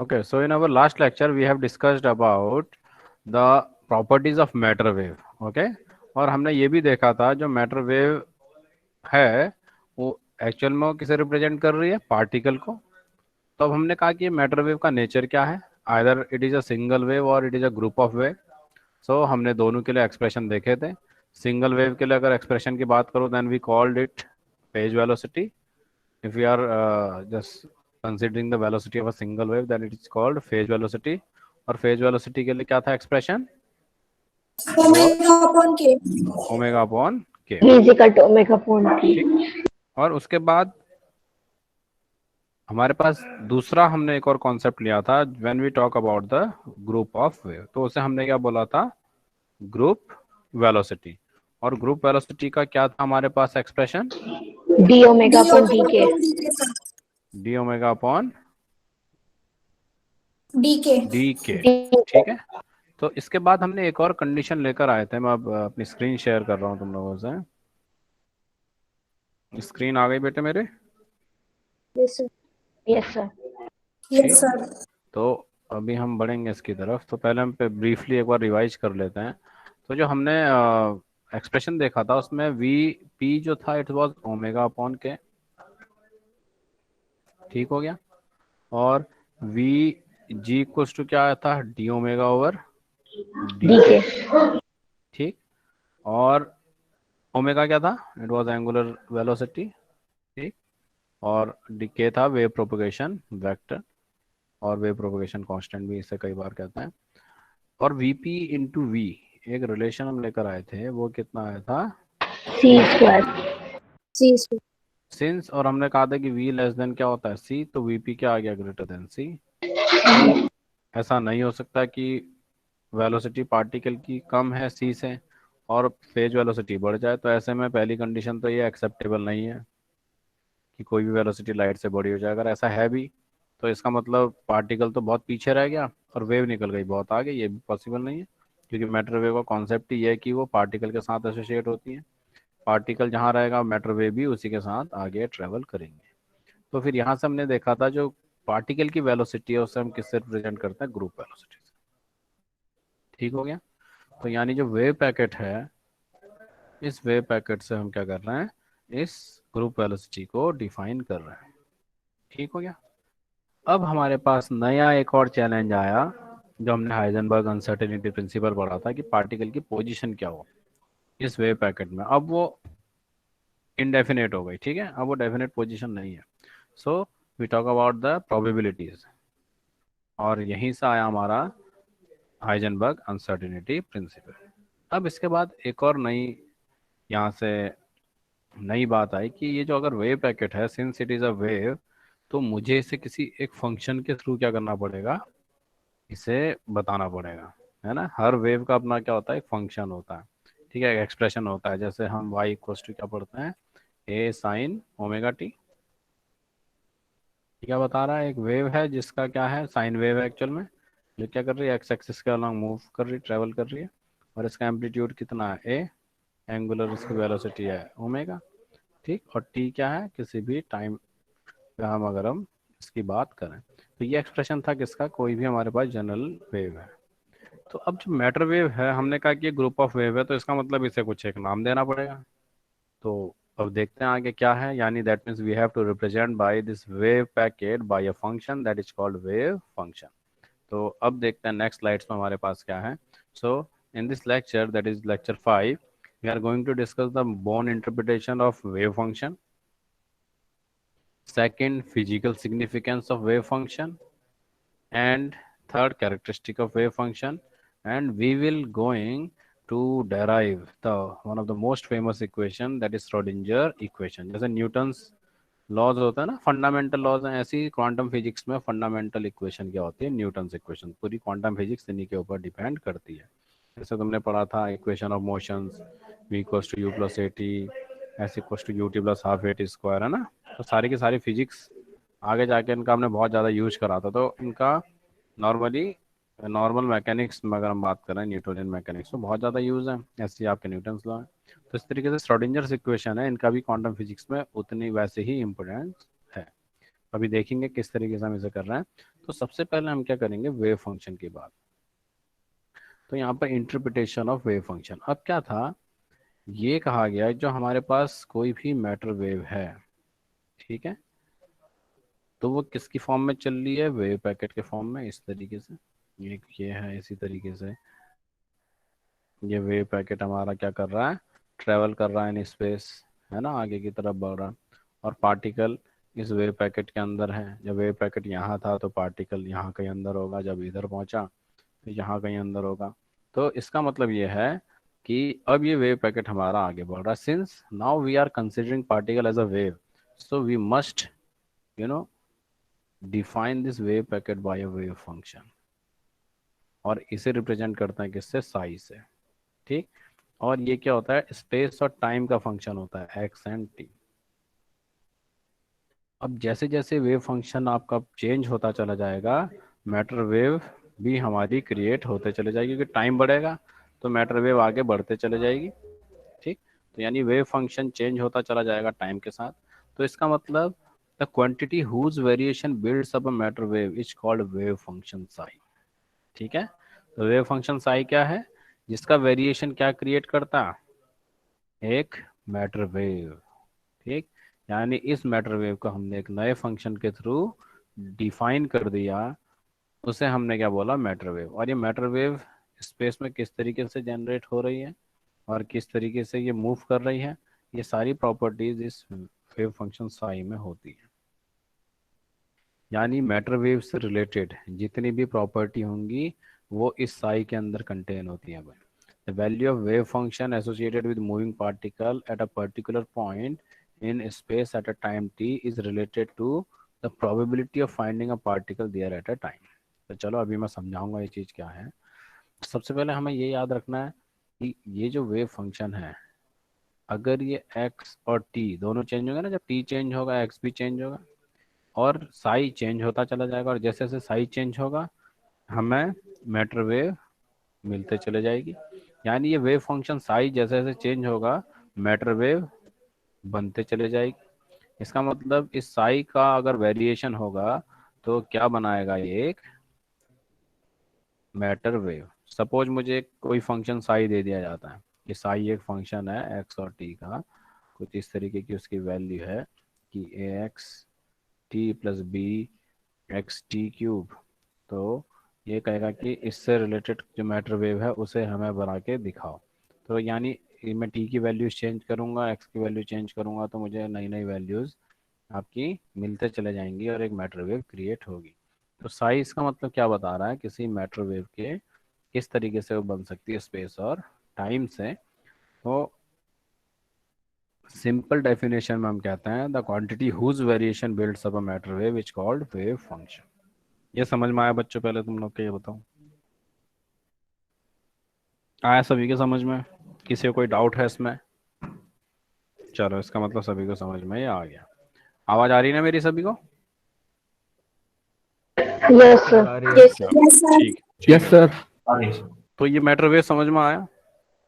Okay, so in our last lecture we have discussed about the properties of matter wave. Okay, और हमने ये भी देखा था जो मैटर वेव है वो एक्चुअल में वो किसे रिप्रेजेंट कर रही है, पार्टिकल को। तो अब हमने कहा कि मैटर वेव का नेचर क्या है, either it is a single wave और it is a group of wave. So हमने दोनों के लिए एक्सप्रेशन देखे थे। सिंगल वेव के लिए अगर एक्सप्रेशन की बात करो then we called it phase velocity. if we are just considering the velocity of a single wave then it is called phase velocity। और phase velocity के लिए क्या था expression, it was omega upon k. Omega upon k. Physical to omega upon t. ठीक, और उसके बाद हमारे पास दूसरा हमने एक और कॉन्सेप्ट लिया था when we talk about the group of wave, तो उसे हमने क्या बोला था, ग्रुप वेलोसिटी। और ग्रुप वेलोसिटी का क्या था हमारे पास expression, D omega D upon D omega K. Upon D K साथ। D omega upon D K. D K. D ठीक है, तो इसके बाद हमने एक और कंडीशन लेकर आए थे। मैं अब अपनी स्क्रीन शेयर कर रहा हूँ तुम लोगों से। स्क्रीन आ गई बेटे मेरे? Yes sir. यस ठीक, सर। तो अभी हम बढ़ेंगे इसकी तरफ, तो पहले हम पे ब्रीफली एक बार रिवाइज कर लेते हैं। तो जो हमने एक्सप्रेशन देखा था उसमें वी पी जो था इट वाज ओमेगा अपॉन के, ठीक हो गया। और वी जी इक्वल्स टू क्या आया था, D omega over D D के। के। ठीक, और ओमेगा क्या था, इट वाज एंगुलर वेलोसिटी। ठीक, और डी के था वेव प्रोपगेशन वेक्टर, और वेव प्रोपगेशन कांस्टेंट भी इसे कई बार कहते हैं। और वीपी इंटू वी एक रिलेशन हम लेकर आए थे, वो कितना आया था, सी स्क्वायर। सी। सिंस, और हमने कहा था कि v लेस देन क्या होता है c, तो वीपी क्या आ गया, ग्रेटर देन c। ऐसा नहीं हो सकता कि वेलोसिटी पार्टिकल की कम है c से और फेज वेलोसिटी बढ़ जाए, तो ऐसे में पहली कंडीशन तो ये एक्सेप्टेबल नहीं है कि कोई भी वेलोसिटी लाइट से बड़ी हो जाए। अगर ऐसा है भी तो इसका मतलब पार्टिकल तो बहुत पीछे रह गया और वेव निकल गई बहुत आगे, ये भी पॉसिबल नहीं है। क्योंकि मैटर वेव का कॉन्सेप्ट ही है कि वो पार्टिकल के साथ एसोसिएट होती है, पार्टिकल जहाँ रहेगा मैटर वेव भी उसी के साथ आगे ट्रेवल करेंगे। तो फिर यहाँ से हमने देखा था जो पार्टिकल की वेलोसिटी है उसे हम किससे रिप्रेजेंट करते हैं, ग्रुप वेलोसिटी से। ठीक हो गया, तो यानी जो वेव पैकेट है इस वेव पैकेट से हम क्या कर रहे हैं, इस ग्रुप वेलोसिटी को डिफाइन कर रहे हैं। ठीक हो गया। अब हमारे पास नया एक और चैलेंज आया जो हमने हाइजेनबर्ग अनसर्टेनिटी प्रिंसिपल पढ़ा था कि पार्टिकल की पोजीशन क्या हो इस वेव पैकेट में। अब वो इनडेफिनेट हो गई, ठीक है, अब वो डेफिनेट पोजीशन नहीं है। So we talk about the probabilities, और यहीं से आया हमारा हाइजेनबर्ग अनसर्टेनिटी प्रिंसिपल। अब इसके बाद एक और नई यहाँ से नई बात आई कि ये जो अगर वेव पैकेट है, since it is a wave, तो मुझे इसे किसी एक फंक्शन के थ्रू क्या करना पड़ेगा, इसे बताना पड़ेगा, है ना। हर वेव का अपना क्या होता है, एक फंक्शन होता है, ठीक है, एक एक्सप्रेशन होता है। जैसे हम y इक्वल्स टू क्या पढ़ते हैं, ए साइन ओमेगा टी। क्या बता रहा है, एक वेव है जिसका क्या है, साइन वेव है एक्चुअल में, जो क्या कर रही है, एक्स एक्सिस के अलॉन्ग मूव कर रही, ट्रेवल कर रही है। और इसका एम्पलीट्यूड कितना है, ए, एंगुलर इसकी वेलोसिटी है ओमेगा। ठीक, और टी क्या है, किसी भी टाइम पे हम अगर हम इसकी बात करें, तो ये एक्सप्रेशन था किसका, कोई भी हमारे पास जनरल वेव है। तो अब जो मैटर वेव है हमने कहा कि ये ग्रुप ऑफ वेव है, तो इसका मतलब इसे कुछ एक नाम देना पड़ेगा। तो अब देखते हैं आगे क्या है, यानी that means we have to represent by this wave packet by a function that is called wave function. तो अब देखते हैं नेक्स्ट स्लाइड्स में हमारे पास क्या है। So in this lecture that is lecture 5 we are going to discuss the Born interpretation of wave function, second physical significance of wave function, and third characteristic of wave function. And we will going to derive the one of the most famous equation that is Schrodinger equation। जैसे Newton's laws होता है ना, fundamental laws हैं, ऐसी quantum physics में fundamental equation क्या होती है, न्यूटन्स इक्वेशन। पूरी क्वांटम फिजिक्स इन्हीं के ऊपर डिपेंड करती है। जैसे तुमने पढ़ा था equation of motions, v equals to u plus a t, s equals to u t plus half a t square, है ना। तो सारी की सारी फिजिक्स आगे जाके इनका हमने बहुत ज़्यादा यूज करा था। तो इनका नॉर्मली नॉर्मल मैकेनिक्स में अगर हम बात करें, न्यूटोनियन मैकेनिक्स में बहुत ज़्यादा यूज़ है, ऐसे ही आपके न्यूटन्स लॉ है। तो इस तरीके से श्रोडिंजर्स इक्वेशन है, इनका भी क्वांटम फिजिक्स में उतनी वैसे ही इम्पोर्टेंस है। अभी देखेंगे किस तरीके से हम इसे कर रहे हैं। तो सबसे पहले हम क्या करेंगे, वेव फंक्शन की बात। तो यहाँ पर इंटरप्रिटेशन ऑफ वेव फंक्शन, अब क्या था, ये कहा गया है जो हमारे पास कोई भी मैटर वेव है, ठीक है, तो वो किसकी फॉर्म में चल रही है, वेव पैकेट के फॉर्म में, इस तरीके से। ये है इसी तरीके से, ये वेव पैकेट हमारा क्या कर रहा है, ट्रेवल कर रहा है इन स्पेस, है ना, आगे की तरफ बढ़ रहा है। और पार्टिकल इस वेव पैकेट के अंदर है। जब वेव पैकेट यहाँ था तो पार्टिकल यहाँ कहीं अंदर होगा, जब इधर पहुँचा तो यहाँ कहीं अंदर होगा। तो इसका मतलब ये है कि अब ये वेव पैकेट हमारा आगे बढ़ रहा है। Since now we are considering particle as a wave, so we must you know define this wave packet by a wave function, और इसे रिप्रेजेंट करते हैं किससे, साई से, ठीक। और ये क्या होता है, स्पेस और टाइम का फंक्शन होता है, एक्स एंड टी। अब जैसे जैसे वेव फंक्शन आपका चेंज होता चला जाएगा, मैटर वेव भी हमारी क्रिएट होते चले जाएगी, क्योंकि टाइम बढ़ेगा तो मैटर वेव आगे बढ़ते चले जाएगी, ठीक। तो यानी वेव फंक्शन चेंज होता चला जाएगा टाइम के साथ। तो इसका मतलब the quantity whose variation builds up a matter wave is called wave function psi, ठीक है। तो वेव फंक्शन साई क्या है, जिसका वेरिएशन क्या क्रिएट करता, एक मैटर वेव, ठीक। यानी इस मैटर वेव को हमने एक नए फंक्शन के थ्रू डिफाइन कर दिया, उसे हमने क्या बोला, मैटर वेव। और ये मैटर वेव स्पेस में किस तरीके से जनरेट हो रही है और किस तरीके से ये मूव कर रही है, ये सारी प्रॉपर्टीज इस वेव फंक्शन साई में होती है। यानी मैटर वेव से रिलेटेड जितनी भी प्रॉपर्टी होंगी वो इस साई के अंदर कंटेन होती है। The value of wave function associated with moving particle at a particular point in space at a time t is related to the probability of finding a particle there at a time. तो चलो अभी मैं समझाऊंगा ये चीज़ क्या है। सबसे पहले हमें ये याद रखना है कि ये जो वेव फंक्शन है, अगर ये x और t दोनों चेंज होंगे ना, जब t चेंज होगा x भी चेंज होगा और साई चेंज होता चला जाएगा, और जैसे जैसे साई चेंज होगा हमें मैटर वेव मिलते चले जाएगी। यानी ये वेव फंक्शन साई जैसे जैसे चेंज होगा मैटर वेव बनते चले जाएगी। इसका मतलब इस साई का अगर वेरिएशन होगा तो क्या बनाएगा, ये एक मैटर वेव। सपोज मुझे कोई फंक्शन साई दे दिया जाता है कि साई एक फंक्शन है एक्स और टी का, कुछ इस तरीके की उसकी वैल्यू है कि A X T plus B X T cube. तो ये कहेगा कि इससे रिलेटेड जो मैटर वेव है उसे हमें बना के दिखाओ। तो यानी मैं टी की वैल्यूज चेंज करूंगा, एक्स की वैल्यू चेंज करूंगा, तो मुझे नई नई वैल्यूज आपकी मिलते चले जाएंगी और एक मैटर वेव क्रिएट होगी। तो साइज का मतलब क्या बता रहा है, किसी मैटर वेव के किस तरीके से वो बन सकती है स्पेस और टाइम से। तो सिंपल डेफिनेशन में हम कहते हैं the quantity whose variation builds up a matter wave is called wave function. ये समझ में आया बच्चों, पहले तुम लोग के ये बताओ, आया सभी के समझ में, किसी को कोई डाउट है इसमें? चलो इसका मतलब सभी को समझ में ये आ गया। आवाज आ रही है ना मेरी सभी को? Yes sir. Yes, sir. चलो Yes, sir. ठीक यस है। सर। तो ये मैटर वेव समझ में आया।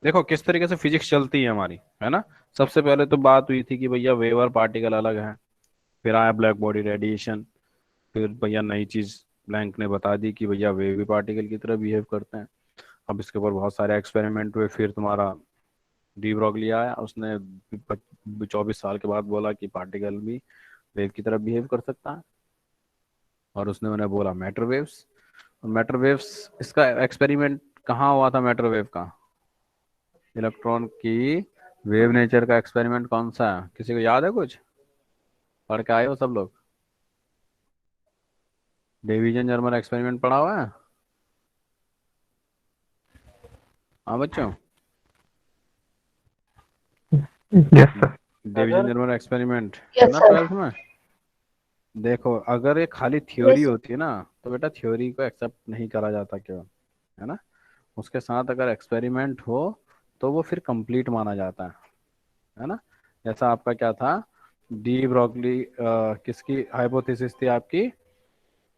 देखो किस तरीके से फिजिक्स चलती है हमारी, है ना। सबसे पहले तो बात हुई थी कि भैया वेव और पार्टिकल अलग है, फिर आया ब्लैक बॉडी रेडिएशन, फिर भैया नई चीज ब्लैंक ने बता दी कि भैया वेव भी पार्टिकल की तरह बिहेव करते हैं। अब इसके ऊपर बहुत सारे एक्सपेरिमेंट हुए, फिर तुम्हारा डी ब्रॉगली आया, उसने 24 साल के बाद बोला कि पार्टिकल भी वेव की तरह बिहेव कर सकता है, और उसने उन्हें बोला मैटर वेव्स। मैटर वेव्स, इसका एक्सपेरिमेंट कहाँ हुआ था मैटर वेव का, इलेक्ट्रॉन की वेव नेचर का एक्सपेरिमेंट कौन सा है, किसी को याद है कुछ, पढ़ के आए हो सब लोग? डिवीजन जर्मन एक्सपेरिमेंट पढ़ा हुआ है? हाँ बच्चों, yes sir. Division German experiment है यस ना सर। 12th में। देखो अगर ये खाली थ्योरी Yes. होती है ना तो बेटा थ्योरी को एक्सेप्ट नहीं करा जाता, क्यों, है ना। उसके साथ अगर एक्सपेरिमेंट हो तो वो फिर कंप्लीट माना जाता है ना। जैसा आपका क्या था, डी ब्रॉगली किसकी हाइपोथेसिस थी आपकी,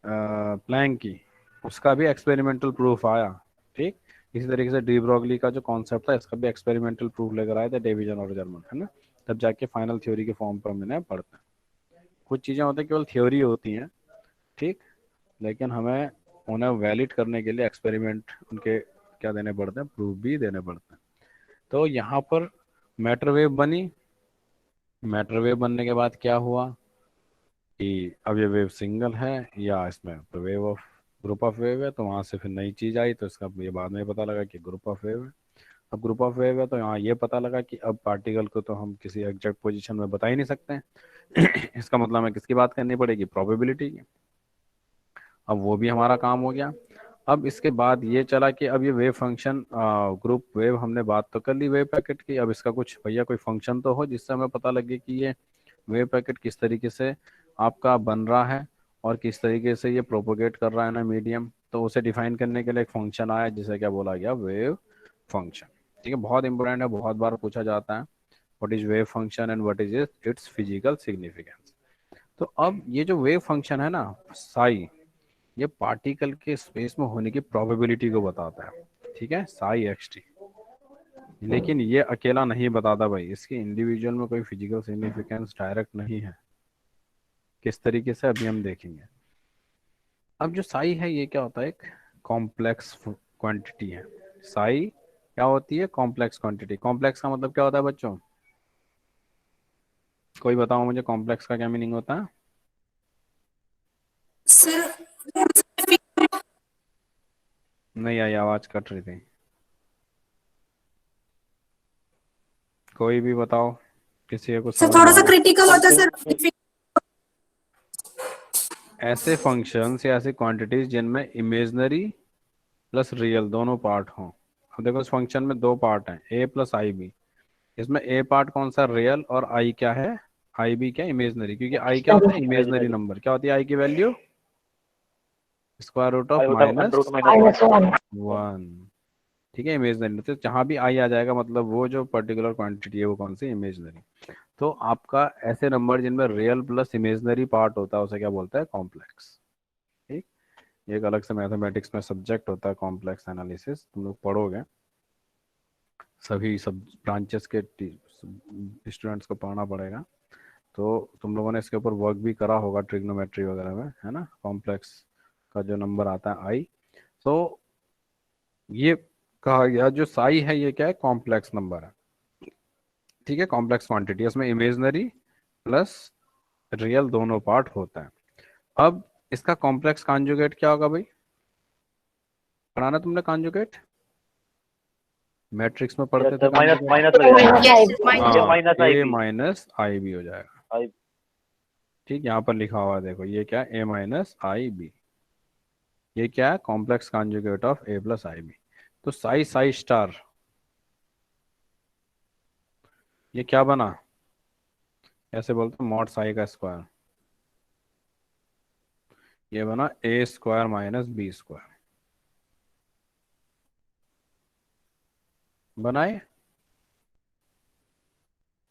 प्लैंक की, उसका भी एक्सपेरिमेंटल प्रूफ आया, ठीक। इसी तरीके से डी ब्रॉगली का जो कॉन्सेप्ट था इसका भी एक्सपेरिमेंटल प्रूफ लेकर आए थे डेविजन और जर्मन, है ना। तब जाके फाइनल थ्योरी के फॉर्म पर हम इन्हें पढ़ते हैं। कुछ चीज़ें होती हैं केवल थ्योरी होती हैं, ठीक, लेकिन हमें उन्हें वैलिड करने के लिए एक्सपेरिमेंट उनके क्या देने पड़ते हैं, प्रूफ भी देने पड़ते हैं। तो यहाँ पर मैटर वेव बनी। मैटर वेव बनने के बाद क्या हुआ कि अब ये वेव सिंगल है या इसमें wave of group of wave है, तो वहाँ से फिर नई चीज़ आई, तो इसका ये बाद में पता लगा कि ग्रुप ऑफ वेव है। अब ग्रुप ऑफ वेव है तो यहाँ ये पता लगा कि अब पार्टिकल को तो हम किसी एग्जैक्ट पोजीशन में बता ही नहीं सकते हैं। इसका मतलब हमें किसकी बात करनी पड़ेगी, प्रोबेबिलिटी की। अब वो भी हमारा काम हो गया। अब इसके बाद ये चला कि अब ये वेव फंक्शन ग्रुप वेव हमने बात तो कर ली वेव पैकेट की, अब इसका कुछ भैया कोई फंक्शन तो हो जिससे हमें पता लगे कि ये वेव पैकेट किस तरीके से आपका बन रहा है और किस तरीके से ये प्रोपोगेट कर रहा है ना मीडियम। तो उसे डिफाइन करने के लिए एक फंक्शन आया जिसे क्या बोला गया, वेव फंक्शन। ठीक है, बहुत इंपॉर्टेंट है, बहुत बार पूछा जाता है what is wave function and what is it's physical significance. तो अब ये जो वेव फंक्शन है ना साई, ये पार्टिकल के स्पेस में होने की प्रोबेबिलिटी को बताता है। ठीक है, साई एक्स टी। लेकिन ये अकेला नहीं बताता भाई, इसके इंडिविजुअल में कोई फिजिकल सिग्निफिकेंस डायरेक्ट नहीं है। किस तरीके से अभी हम देखेंगे। अब जो साई है ये क्या होता है, एक कॉम्प्लेक्स क्वांटिटी है। साई क्या होती है, कॉम्प्लेक्स क्वांटिटी। कॉम्प्लेक्स का मतलब क्या होता है बच्चों, कोई बताओ मुझे, कॉम्प्लेक्स का क्या मीनिंग होता है। सर नहीं आई, आवाज कट रही थी। कोई भी बताओ, किसी को कुछ सर समझ में थोड़ा आ सा रहा क्रिटिकल होता है सर। है। ऐसे फंक्शंस या ऐसी क्वांटिटीज जिनमें इमेजनरी प्लस रियल दोनों पार्ट हों। अब देखो इस फंक्शन में दो पार्ट हैं, ए प्लस आई बी। इसमें ए पार्ट कौन सा, रियल, और आई क्या है, आई बी क्या, इमेजनरी। क्योंकि आई क्या होता है, इमेजनरी नंबर। क्या होती है आई की value, square root of minus -1। 1। ठीक है, इमेजनरी। तो जहां भी आई आ जाएगा मतलब वो जो पर्टिकुलर क्वांटिटी है वो कौन सी, इमेजनरी। तो आपका ऐसे नंबर जिनमें रियल प्लस इमेजनरी पार्ट होता है उसे क्या बोलता है, कॉम्प्लेक्स। ठीक, ये एक अलग से मैथमेटिक्स में सब्जेक्ट होता है कॉम्प्लेक्स एनालिसिस, तुम लोग पढ़ोगे, सभी सब ब्रांचेस के स्टूडेंट्स को पढ़ना पड़ेगा। तो तुम लोगों ने इसके ऊपर वर्क भी करा होगा ट्रिग्नोमेट्री वगैरह में, है ना। कॉम्प्लेक्स का जो नंबर आता है आई, तो ये कहा गया जो साई है ये क्या है, कॉम्प्लेक्स नंबर है। ठीक है, कॉम्प्लेक्स क्वांटिटी, इसमें इमेजनरी प्लस रियल दोनों पार्ट होता है। अब इसका कॉम्प्लेक्स कॉन्जुगेट क्या होगा भाई, पढ़ाना तुमने कॉन्जुगेट, मैट्रिक्स में पढ़ते थे माइनस conjugate? माइनस लगेगा। यस हाँ, minus i a b. Minus i b हो जाएगा। आई। ठीक, यहाँ पर लिखा हुआ है देखो, ये क्या है, ए माइनस आई बी। ये क्या है, complex conjugate of a plus i b. तो साई साई स्टार ये क्या बना, ऐसे बोलते हैं मॉड साई का स्क्वायर, ये बना ए स्क्वायर माइनस बी स्क्वायर। बनाए,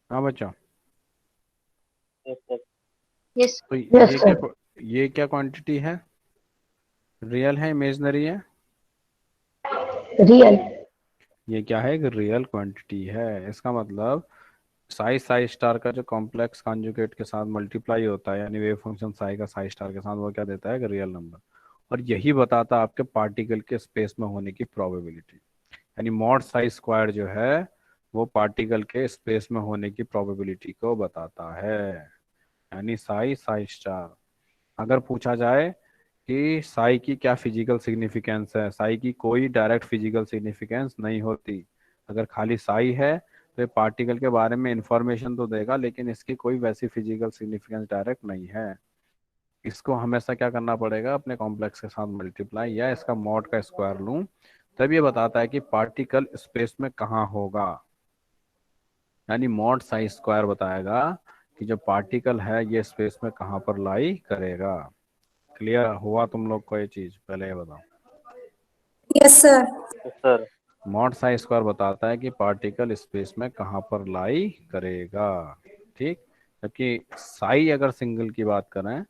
हाँ बच्चों। यस तो Yes, ये sir. क्या, ये क्या क्वांटिटी है, रियल है इमेजनरी है, रियल। ये क्या है, एक रियल क्वांटिटी है। इसका मतलब साई साई स्टार का जो कॉम्प्लेक्स कॉन्जुगेट के साथ मल्टीप्लाई होता है, यानी वेव फंक्शन साई का साई स्टार के साथ, वो क्या देता है, एक रियल नंबर। और यही बताता है आपके पार्टिकल के स्पेस में होने की प्रोबेबिलिटी। यानी मॉड साई स्क्वायर जो है वो पार्टिकल के स्पेस में होने की प्रोबेबिलिटी को बताता है। यानी साई साई स्टार। अगर पूछा जाए कि साई की क्या फिजिकल सिग्निफिकेंस है, साई की कोई डायरेक्ट फिजिकल सिग्निफिकेंस नहीं होती। अगर खाली साई है तो ये पार्टिकल के बारे में इंफॉर्मेशन तो देगा, लेकिन इसकी कोई वैसी फिजिकल सिग्निफिकेंस डायरेक्ट नहीं है। इसको हमेशा क्या करना पड़ेगा, अपने कॉम्प्लेक्स के साथ मल्टीप्लाई या इसका मॉड का स्क्वायर लूं, तब ये बताता है कि पार्टिकल स्पेस में कहाँ होगा। यानी मॉड साई स्क्वायर बताएगा कि जो पार्टिकल है ये स्पेस में कहाँ पर लाई करेगा। क्लियर हुआ तुम लोग को ये चीज, पहले ये बताओ। Yes sir. Sir. Mod psi square बताता है कि पार्टिकल स्पेस में कहाँ पर लाई करेगा। ठीक, जबकि साई अगर सिंगल की बात करें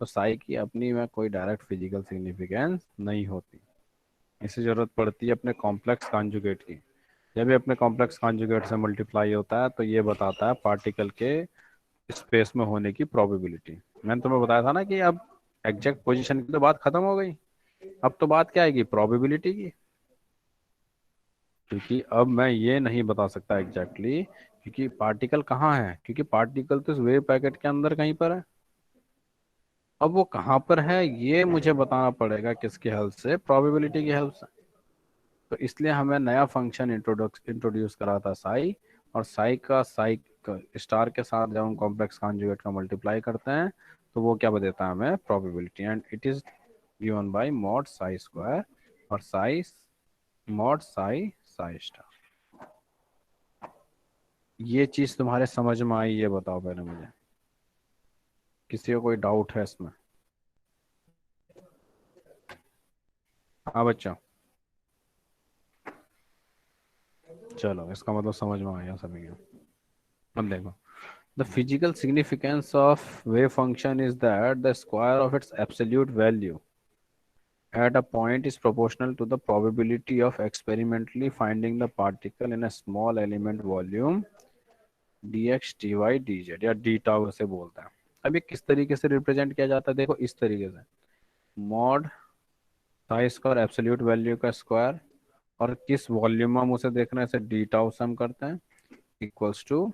तो साई की अपनी में कोई डायरेक्ट फिजिकल सिग्निफिकेंस नहीं होती। इसे जरूरत पड़ती है अपने कॉम्प्लेक्स कॉन्जुगेट की। जब ये अपने कॉम्प्लेक्स कॉन्जुगेट से मल्टीप्लाई होता है तो ये बताता है पार्टिकल के स्पेस में होने की प्रोबेबिलिटी। मैंने तुम्हें बताया था ना कि अब एग्जैक्ट पोजीशन की तो बात खत्म हो गई, अब तो बात क्या आएगी, प्रोबेबिलिटी की। क्योंकि अब मैं ये नहीं बता सकता एग्जैक्टली क्योंकि पार्टिकल कहाँ है, क्योंकि पार्टिकल तो इस वेव पैकेट के अंदर कहीं पर है। अब वो कहाँ पर है ये मुझे बताना पड़ेगा, किसकी हेल्प से, प्रोबेबिलिटी की हेल्प से। तो इसलिए हमें नया फंक्शन इंट्रोड्यूस करा था साई, और साई स्टार के साथ जब हम कॉम्प्लेक्स कॉन्जुगेट का मल्टीप्लाई करते हैं तो वो क्या देता है हमें, probability, and it is given by mod psi square और psi mod psi psi star. ये चीज तुम्हारे समझ में आई, ये बताओ पहले मुझे, किसी को कोई डाउट है इसमें? हाँ बच्चा, चलो इसका मतलब समझ में आया सभी को। अब देखो, the physical significance of wave function is that the square of its absolute value at a point is proportional to the probability of experimentally finding the particle in a small element volume dx dy dz, या D tau से बोलते हैं। अब ये किस तरीके से represent किया जाता है, देखो इस तरीके से, mod psi square absolute value का स्क्वायर, और किस वॉल्यूम में हम उसे देखना है, इसे डी टाउ से हम करते हैं, इक्वल्स टू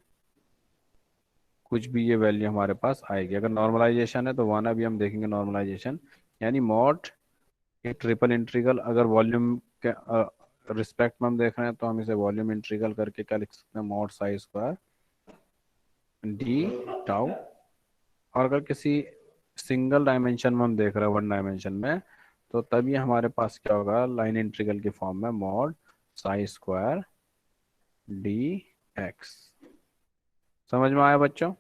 कुछ भी ये वैल्यू हमारे पास आएगी। अगर नॉर्मलाइजेशन है तो वन, अभी हम देखेंगे नॉर्मलाइजेशन, यानी मॉड ये ट्रिपल इंटीग्रल, अगर वॉल्यूम के रिस्पेक्ट में हम देख रहे हैं तो हम इसे वॉल्यूम इंटीग्रल करके क्या लिख सकते हैं, mod psi square D tau. और अगर किसी सिंगल डायमेंशन में हम देख रहे हैं, वन डायमेंशन में, तो तभी हमारे पास क्या होगा, लाइन इंटीग्रल की फॉर्म में mod psi square d x. समझ में आया बच्चों?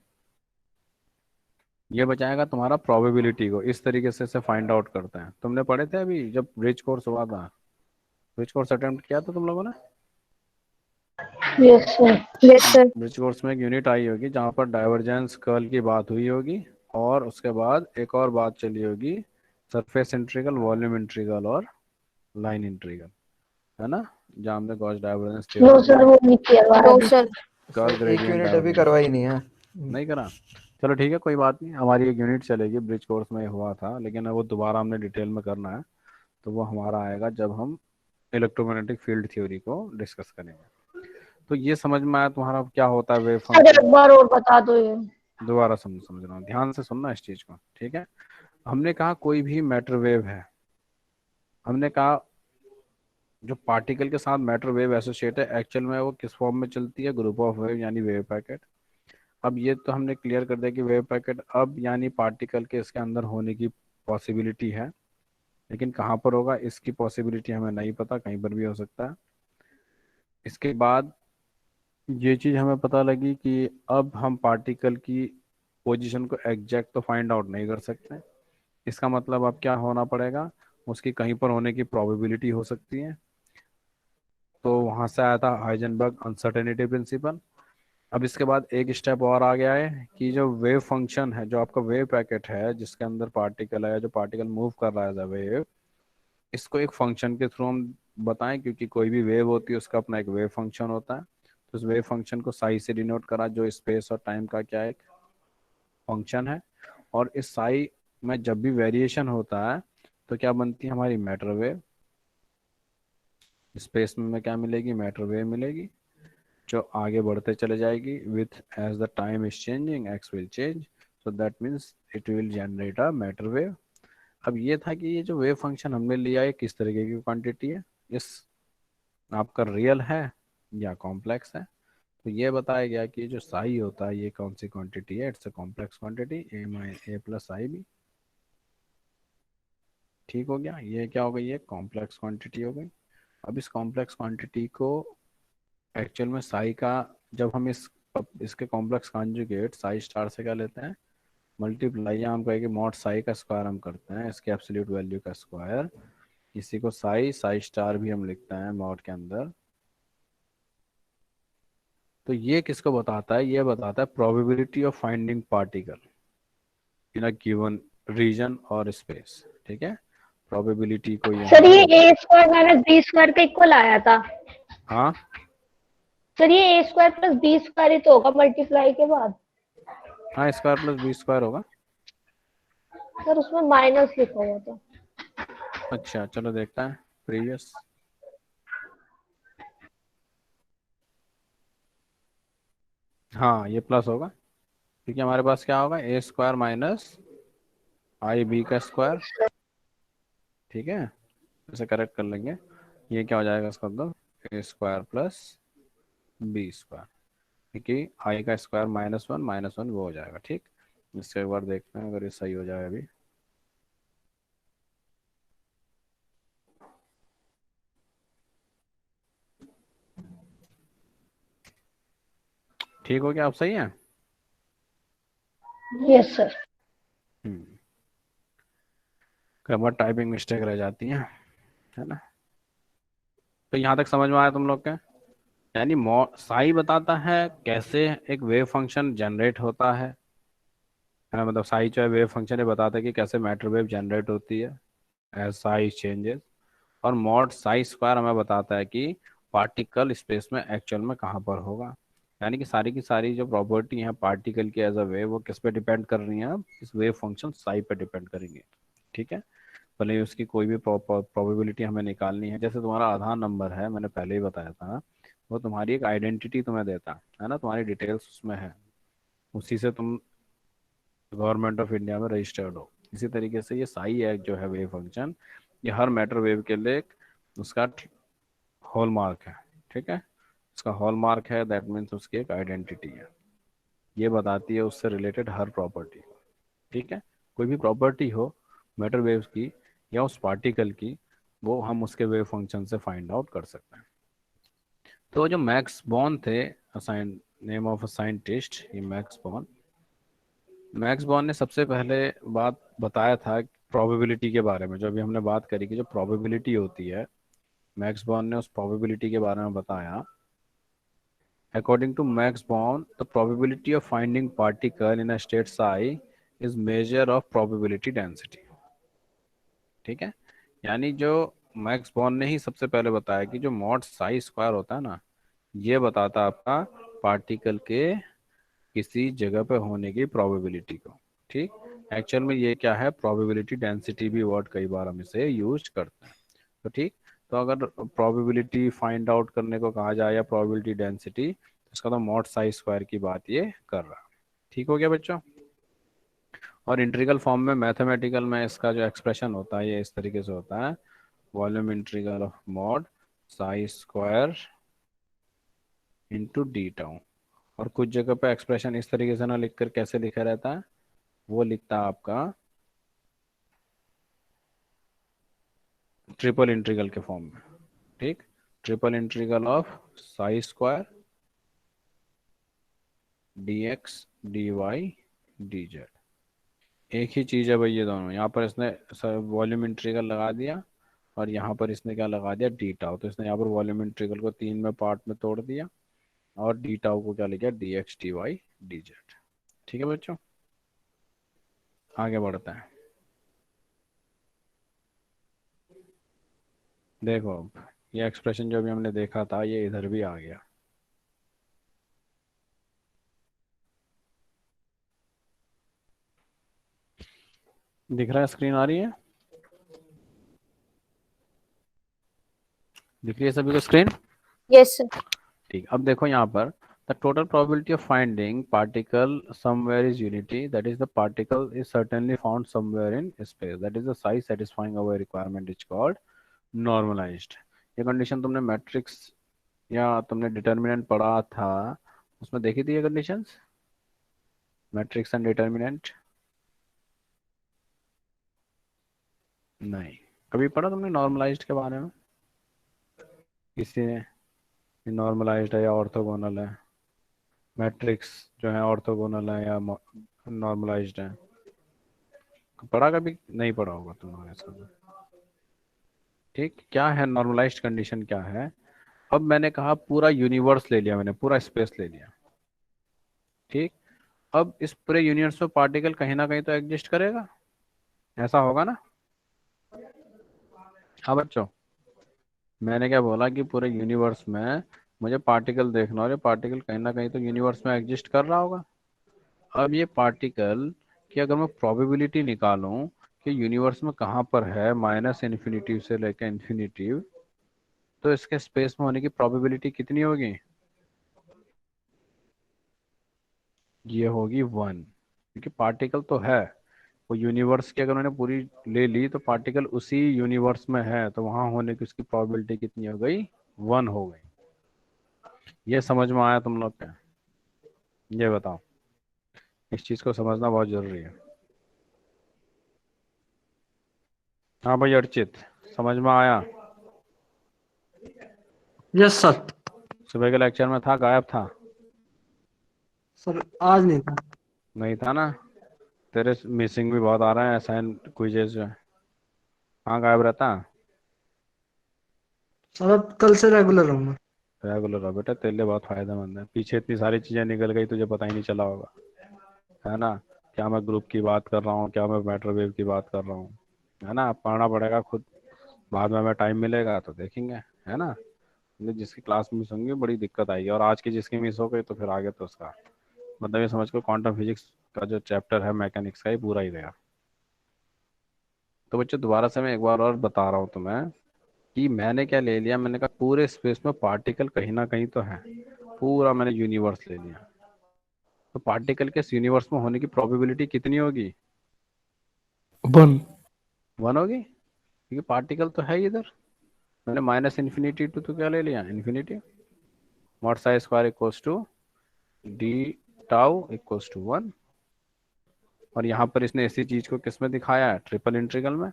ये बचाएगा तुम्हारा प्रोबेबिलिटी को, इस तरीके से इसे फाइंड आउट करते हैं। तुमने पढ़े थे अभी जब ब्रिज कोर्स हुआ था, ब्रिज कोर्स अटेम्प्ट किया था तुम लोगों ने? Yes sir. Yes, sir. Bridge course में एक यूनिट आई होगी जहाँ पर डाइवर्जेंस कर्ल की बात हुई होगी, और उसके बाद एक और बात चली होगी, सरफेस इंटीग्रल, वॉल्यूम इंटीग्रल और लाइन इंटीग्रल, है ना, जहाँ हमने गॉस डाइवर्जेंस नो सर, वो नहीं किया हुआ No, अभी। sir. कर्ल एक ग्रेडियंट यूनिट अभी करवाई नहीं है। नहीं करा। चलो ठीक है, कोई बात नहीं, हमारी एक यूनिट चलेगी, ब्रिज कोर्स में हुआ था, लेकिन वो दोबारा हमने डिटेल में करना है, तो वो हमारा आएगा जब हम इलेक्ट्रोमैग्नेटिक फील्ड थ्योरी को डिस्कस करेंगे। तो ये समझ में आया तुम्हारा क्या होता है वेव सर फंक्शन? एक बार और बता दो ये। दोबारा समझ रहा हूँ, ध्यान से सुनना इस चीज को, ठीक है। हमने कहा कोई भी मैटर वेव है, हमने कहा जो पार्टिकल के साथ मैटर वेव एसोसिएट है, एक्चुअल में वो किस फॉर्म में चलती है, ग्रुप ऑफ वेव यानी वेव पैकेट। अब ये तो हमने क्लियर कर दिया कि वेव पैकेट अब यानी पार्टिकल के इसके अंदर होने की पॉसिबिलिटी है, लेकिन कहाँ पर होगा इसकी पॉसिबिलिटी हमें नहीं पता, कहीं पर भी हो सकता है। इसके बाद ये चीज़ हमें पता लगी कि अब हम पार्टिकल की पोजीशन को एग्जैक्ट तो फाइंड आउट नहीं कर सकते, इसका मतलब अब क्या होना पड़ेगा, उसकी कहीं पर होने की प्रोबेबिलिटी हो सकती है। तो वहां से आया था हाइजेनबर्ग अनसर्टेनिटी प्रिंसिपल। अब इसके बाद एक स्टेप और आ गया है कि जो वेव फंक्शन है, जो आपका वेव पैकेट है जिसके अंदर पार्टिकल है, जो पार्टिकल मूव कर रहा है वेव, इसको एक फंक्शन के थ्रू हम बताएं, क्योंकि कोई भी वेव होती है उसका अपना एक वेव फंक्शन होता है। तो उस वेव फंक्शन को साई से डिनोट करा, जो स्पेस और टाइम का क्या एक फंक्शन है। और इस साई में जब भी वेरिएशन होता है तो क्या बनती है हमारी मैटर वेव, स्पेस में क्या मिलेगी, मैटर वेव मिलेगी, जो आगे बढ़ते चले जाएगी with as the time is changing x will change, so that means it will generate a matter wave. अब ये था कि ये जो वेव फंक्शन हमने लिया है किस तरीके की क्वांटिटी है, इस आपका रियल है या कॉम्प्लेक्स है। तो ये बताया गया कि जो साई होता है ये कौन सी क्वांटिटी है, it's a complex quantity, A plus I भी। ठीक हो गया, ये क्या हो गई, ये कॉम्प्लेक्स क्वांटिटी हो गई। अब इस कॉम्प्लेक्स क्वांटिटी को एक्चुअल में साई का, जब हम इसके कॉम्प्लेक्स कॉन्जुगेट साई स्टार से क्या लेते हैं, मल्टीप्लाई, या हम कहेंगे मॉड साई का स्क्वायर हम करते हैं, इसके एब्सोल्यूट वैल्यू का स्क्वायर, इसी को साई साई स्टार भी हम लिखते हैं मॉड के अंदर। तो ये किसको बताता है, ये बताता है probability of finding particle in a given region और स्पेस, ठीक है। प्रोबेबिलिटी को ये सर ये a square minus b square का इक्वल आया था। हाँ सर ये a square plus b square ही तो होगा मल्टीप्लाई के बाद। हाँ, स्क्वायर प्लस बी स्क्वायर होगा। सर उसमें माइनस लिखा हुआ था। अच्छा चलो देखता है प्रीवियस। हाँ ये प्लस होगा, क्योंकि हमारे पास क्या होगा, ए स्क्वायर माइनस आई बी का स्क्वायर। ठीक है, इसे करेक्ट कर लेंगे। ये क्या हो जाएगा इसका मतलब, ए स्क्वायर प्लस बी स्क्वायर, क्योंकि आई का स्क्वायर माइनस वन वो हो जाएगा। ठीक, इससे एक बार देखते हैं अगर ये सही हो जाए अभी। ठीक हो गया, आप सही है। Yes sir. कई बार टाइपिंग मिस्टेक रह जाती है ना। तो यहाँ तक समझ में आया तुम लोग के? यानी साई बताता है कैसे एक वेव फंक्शन जनरेट होता है ना, मतलब साई जो है वेव फंक्शन ये बताता है कि कैसे मैटर वेव जनरेट होती है एज साई चेंजेस। और मॉड साई स्क्वायर हमें बताता है कि पार्टिकल स्पेस में एक्चुअल में कहाँ पर होगा। यानी कि सारी की सारी जो प्रॉपर्टी है पार्टिकल की एज अ वेव, वो किस पे डिपेंड कर रही हैं, इस वेव फंक्शन साई पे डिपेंड करेंगे। ठीक है, भले ही उसकी कोई भी प्रोबेबिलिटी हमें निकालनी है। जैसे तुम्हारा आधार नंबर है, मैंने पहले ही बताया था, वो तुम्हारी एक आइडेंटिटी तुम्हें देता है ना, तुम्हारी डिटेल्स उसमें है, उसी से तुम गवर्नमेंट ऑफ इंडिया में रजिस्टर्ड हो। इसी तरीके से ये साई एक्ट जो है वेव फंक्शन, ये हर मैटर वेव के लिए उसका हॉल मार्क है। ठीक है, उसका हॉल मार्क है, दैट मीन्स उसकी एक आइडेंटिटी है, ये बताती है उससे रिलेटेड हर प्रॉपर्टी को। ठीक है, कोई भी प्रॉपर्टी हो मैटर वेव्स की या उस पार्टिकल की, वो हम उसके वेव फंक्शन से फाइंड आउट कर सकते हैं। तो जो मैक्स बॉर्न थे, assign name of a scientist, ये मैक्स बॉर्न ने सबसे पहले बात बताया था प्रोबेबिलिटी के बारे में। जो अभी हमने बात करी कि जो प्रोबेबिलिटी होती है, मैक्स बॉर्न ने उस प्रोबेबिलिटी के बारे में बताया। According to Max Born, the probability of finding particle in a state psi is measure of probability density. ठीक है, यानी जो मैक्स बॉर्न ने ही सबसे पहले बताया कि जो मॉड साई स्क्वायर होता है ना, ये बताता है आपका पार्टिकल के किसी जगह पे होने की प्रोबेबिलिटी को। ठीक, एक्चुअल में ये क्या है, प्रोबेबिलिटी डेंसिटी भी वर्ड कई बार हम इसे यूज करते हैं। तो ठीक, तो अगर प्रोबेबिलिटी फाइंड आउट करने को कहा जाए या प्रोबेबिलिटी डेंसिटी, तो इसका तो मॉड साई स्क्वायर की बात ये कर रहा है। ठीक हो गया बच्चों। और इंटीग्रल फॉर्म में मैथमेटिकल में इसका जो एक्सप्रेशन होता है ये इस तरीके से होता है, volume integral of mod psi square into D tau. और कुछ जगह पे एक्सप्रेशन इस तरीके से ना लिखकर कैसे लिखा रहता है, वो लिखता है आपका ट्रिपल इंटीग्रल के फॉर्म में। ठीक, triple integral of psi square d x d y d z. एक ही चीज़ है भाई ये दोनों। यहाँ पर इसने वॉल्यूम इंटीग्रल लगा दिया और यहाँ पर इसने क्या लगा दिया, डी टाउ। तो इसने यहाँ पर वॉल्यूम इंटीग्रल को 3 में पार्ट में तोड़ दिया और डी टाउ को क्या लिखा, d x d y d z. ठीक है बच्चों, आगे बढ़ते हैं। देखो अब ये एक्सप्रेशन जो अभी हमने देखा था ये इधर भी आ गया। दिख रहा है, स्क्रीन आ रही है, दिख रही है सभी को स्क्रीन? Yes, sir. ठीक, अब देखो यहाँ पर the total probability of finding particle somewhere is unity, that is the particle is certainly found somewhere in space, that is the size satisfying our requirement is called normalised. ये condition तुमने matrix या तुमने determinant पढ़ा था, उसमें देखी थी ये कंडीशंस, मैट्रिक्स एंड डिटर्मिनेंट? नहीं, कभी पढ़ा तुमने नॉर्मलाइज्ड के बारे में किसी ने? नॉर्मलाइज्ड है या ऑर्थोगोनल है, मैट्रिक्स जो है ऑर्थोगोनल है या नॉर्मलाइज्ड है? पढ़ा कभी? नहीं पढ़ा होगा तुमने इसका। ठीक, क्या है नॉर्मलाइज्ड कंडीशन क्या है? अब मैंने कहा पूरा यूनिवर्स ले लिया, मैंने पूरा स्पेस ले लिया। ठीक, अब इस पूरे यूनिवर्स में पार्टिकल कहीं ना कहीं तो एग्जिस्ट करेगा, ऐसा होगा ना? हाँ बच्चों, मैंने क्या बोला कि पूरे यूनिवर्स में मुझे पार्टिकल देखना, और ये पार्टिकल कहीं ना कहीं तो यूनिवर्स में एग्जिस्ट कर रहा होगा। अब ये पार्टिकल कि अगर मैं प्रोबेबिलिटी निकालूं कि यूनिवर्स में कहाँ पर है माइनस इन्फिनिटी से लेकर इन्फिनिटी, तो इसके स्पेस में होने की प्रोबेबिलिटी कितनी होगी? ये होगी 1, क्योंकि पार्टिकल तो है वो यूनिवर्स की, अगर मैंने पूरी ले ली तो पार्टिकल उसी यूनिवर्स में है, तो वहां होने की उसकी प्रोबेबिलिटी कितनी हो गई? 1 हो गई। ये समझ में आया तुम लोग क्या? ये बताओ, इस चीज को समझना बहुत जरूरी है। हाँ भाई अर्चित, समझ में आया? Yes sir. सुबह के लेक्चर में था, गायब था? सर आज नहीं था। नहीं था ना? तेरे मिसिंग भी बहुत आ रहे हैं असाइन क्विजेज जो है। कहाँ गायब रहता? सर अब कल से रेगुलर रहूंगा। रेगुलर हो बेटा, तेरे लिए बहुत फायदेमंद है। पीछे इतनी सारी चीजें निकल गई, तुझे पता ही नहीं चला होगा, है ना? क्या मैं ग्रुप की बात कर रहा हूँ, क्या मैं मैटर वेव की बात कर रहा हूँ, है ना? पढ़ना पड़ेगा खुद, बाद में हमें टाइम मिलेगा तो देखेंगे, है ना? मतलब जिसकी क्लास मिस होंगी बड़ी दिक्कत आएगी, और आज की जिसकी मिस हो गई तो फिर आगे तो उसका मतलब ये समझ को क्वांटम फिजिक्स का जो चैप्टर है मैकेनिक्स का, ये पूरा ही गया। तो बच्चों दोबारा से मैं एक बार और बता रहा हूँ तुम्हें कि मैंने क्या ले लिया। मैंने कहा पूरे स्पेस में पार्टिकल कहीं ना कहीं तो है, पूरा मैंने यूनिवर्स ले लिया। तो पार्टिकल के इस यूनिवर्स में होने की प्रोबेबिलिटी कितनी होगी? 1. 1 होगी, क्योंकि पार्टिकल तो है ही इधर। मैंने माइनस इन्फिनिटी टू तो क्या ले लिया? Infinity. Mod psi square equals to d tau equals to 1। और यहाँ पर इसने इसी चीज को किस में दिखाया है? ट्रिपल इंटीग्रल में।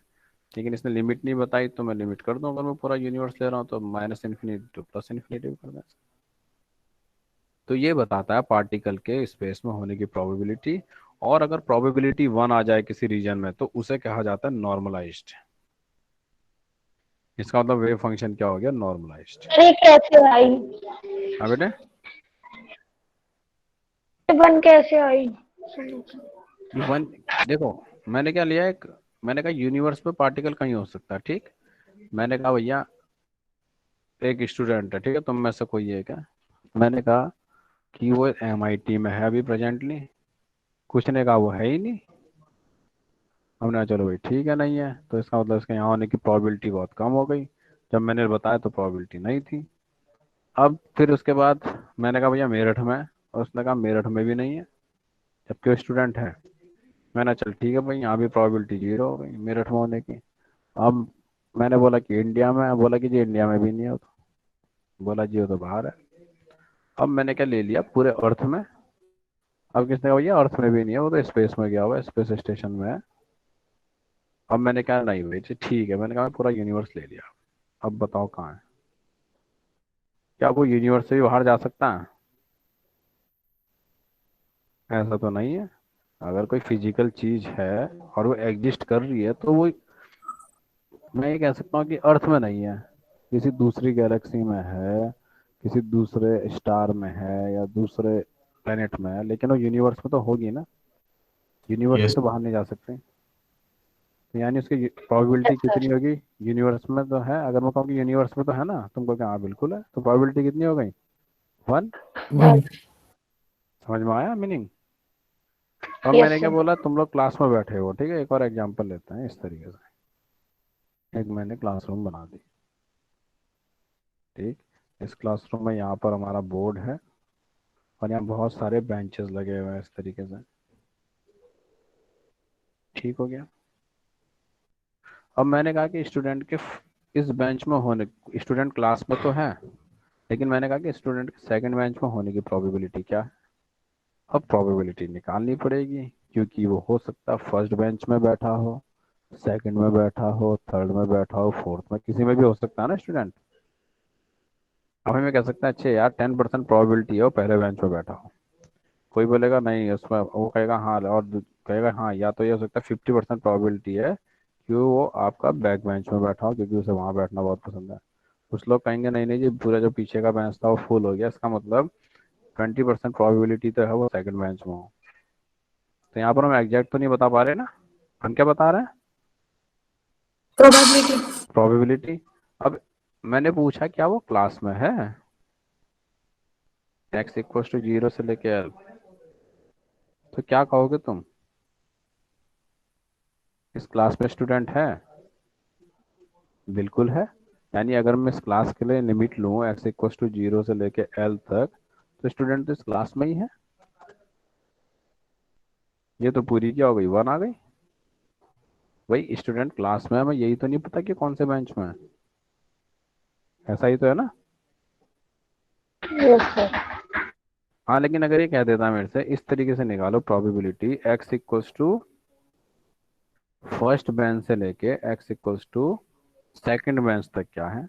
लेकिन इसने लिमिट नहीं बताई, तो मैं लिमिट कर दूं। अगर मैं पूरा यूनिवर्स ले रहा हूँ तो minus infinity two plus infinity कर दें। तो ये बताता है पार्टिकल के स्पेस में होने की प्रोबेबिलिटी। और अगर प्रोबेबिलिटी 1 आ जाए किसी रीजन में तो उसे कहा जाता है नॉर्मलाइज्ड। इसका मतलब वेव फंक्शन क्या हो गया? नॉर्मलाइज्ड। अरे कैसे आई? हाँ बेटे, बन कैसे आई? ये 1, देखो मैंने क्या लिया, एक मैंने कहा यूनिवर्स में पार्टिकल कहीं हो सकता है, ठीक। मैंने कहा भैया एक स्टूडेंट है, ठीक है, तुम में से कोई है क्या? मैंने कहा कि वो MIT में है अभी प्रेजेंटली। कुछ ने कहा वो है ही नहीं। हमने कहा चलो भाई ठीक है, नहीं है तो इसका मतलब इसके यहाँ होने की प्रोबेबिलिटी बहुत कम हो गई। जब मैंने बताया तो प्रोबेबिलिटी नहीं थी। अब फिर उसके बाद मैंने कहा भैया मेरठ में है, और उसने कहा मेरठ में भी नहीं है, जबकि वो स्टूडेंट है। मैंने कहा चल ठीक है भाई, यहाँ भी प्रोबेबिलिटी 0 हो गई मेरठ में होने की। अब मैंने बोला कि इंडिया में है, बोला कि जी इंडिया में भी नहीं है वो तो। बोला जी वो तो बाहर है। अब मैंने क्या ले लिया, पूरे अर्थ में। अब किसने कहा भैया अर्थ में भी नहीं है, वो तो स्पेस में गया हुआ है, स्पेस स्टेशन में है। अब मैंने कहा नहीं भाई जी, ठीक है, मैंने कहा पूरा यूनिवर्स ले लिया। अब बताओ कहाँ है? क्या वो यूनिवर्स से भी बाहर जा सकता है? ऐसा तो नहीं है। अगर कोई फिजिकल चीज है और वो एग्जिस्ट कर रही है तो वो, मैं ये कह सकता हूँ कि अर्थ में नहीं है, किसी दूसरी गैलेक्सी में है, किसी दूसरे स्टार में है, या दूसरे प्लेनेट में है, लेकिन वो यूनिवर्स में तो होगी ना। यूनिवर्स से Yes. तो बाहर नहीं जा सकते। तो यानी उसकी प्रोबेबिलिटी कितनी होगी? यूनिवर्स में तो है, अगर मैं कहूँ कि यूनिवर्स में तो है ना, तुमको क्या? हाँ बिल्कुल है, तो प्रोबेबिलिटी कितनी हो गई? 1। 1. समझ में आया मीनिंग? अब यस मैंने क्या सर। बोला, तुम लोग क्लास में बैठे हो, ठीक है, एक और एग्जांपल लेते हैं इस तरीके से। एक मैंने क्लासरूम बना दी, ठीक। इस क्लासरूम में यहाँ पर हमारा बोर्ड है, और यहाँ बहुत सारे बेंचेस लगे हुए हैं इस तरीके से, ठीक हो गया। अब मैंने कहा कि स्टूडेंट के इस बेंच में होने, स्टूडेंट क्लास में तो है, लेकिन मैंने कहा कि स्टूडेंट के सेकंड बेंच में होने की प्रोबेबिलिटी क्या है? अब प्रोबेबिलिटी निकालनी पड़ेगी, क्योंकि वो हो सकता है फर्स्ट बेंच में बैठा हो, सेकंड में बैठा हो, थर्ड में बैठा हो, फोर्थ में, किसी में भी हो सकता है ना स्टूडेंट। अब हमें कह सकते हैं अच्छे यार 10% प्रोबेबिलिटी है वो पहले बेंच में बैठा हो। कोई बोलेगा नहीं उसमें, वो कहेगा हाँ, और कहेगा हाँ, या तो ये हो सकता है 50% प्रोबेबिलिटी है कि वो आपका बैक बेंच में बैठा हो, क्योंकि उसे वहां बैठना बहुत पसंद है। कुछ लोग कहेंगे नहीं नहीं जी, पूरा जो पीछे का बेंच था वो फुल हो गया, इसका मतलब 20% प्रोबेबिलिटी तो है वो सेकंड बेंच में हो। तो यहाँ पर हम एग्जैक्ट तो नहीं बता पा रहे ना, हम क्या बता रहे हैं? प्रोबेबिलिटी। प्रोबेबिलिटी। अब मैंने पूछा क्या वो क्लास में है? x इक्वल टू 0 से लेके L, तो क्या कहोगे तुम? इस क्लास में स्टूडेंट है? बिल्कुल है। यानी अगर मैं इस क्लास के लिए लिमिट लूँ x इक्वल टू 0 से लेके l तक, तो स्टूडेंट तो इस क्लास में ही है। ये तो पूरी क्या हो गई, 1 आ गई। भाई स्टूडेंट क्लास में है, मैं यही तो नहीं पता कि कौन से बेंच में है। ऐसा ही तो है ना? Yes sir. हाँ, लेकिन अगर ये कह देता मेरे से इस तरीके से निकालो probability x equals to first bench से लेके x equals to second bench तक क्या है,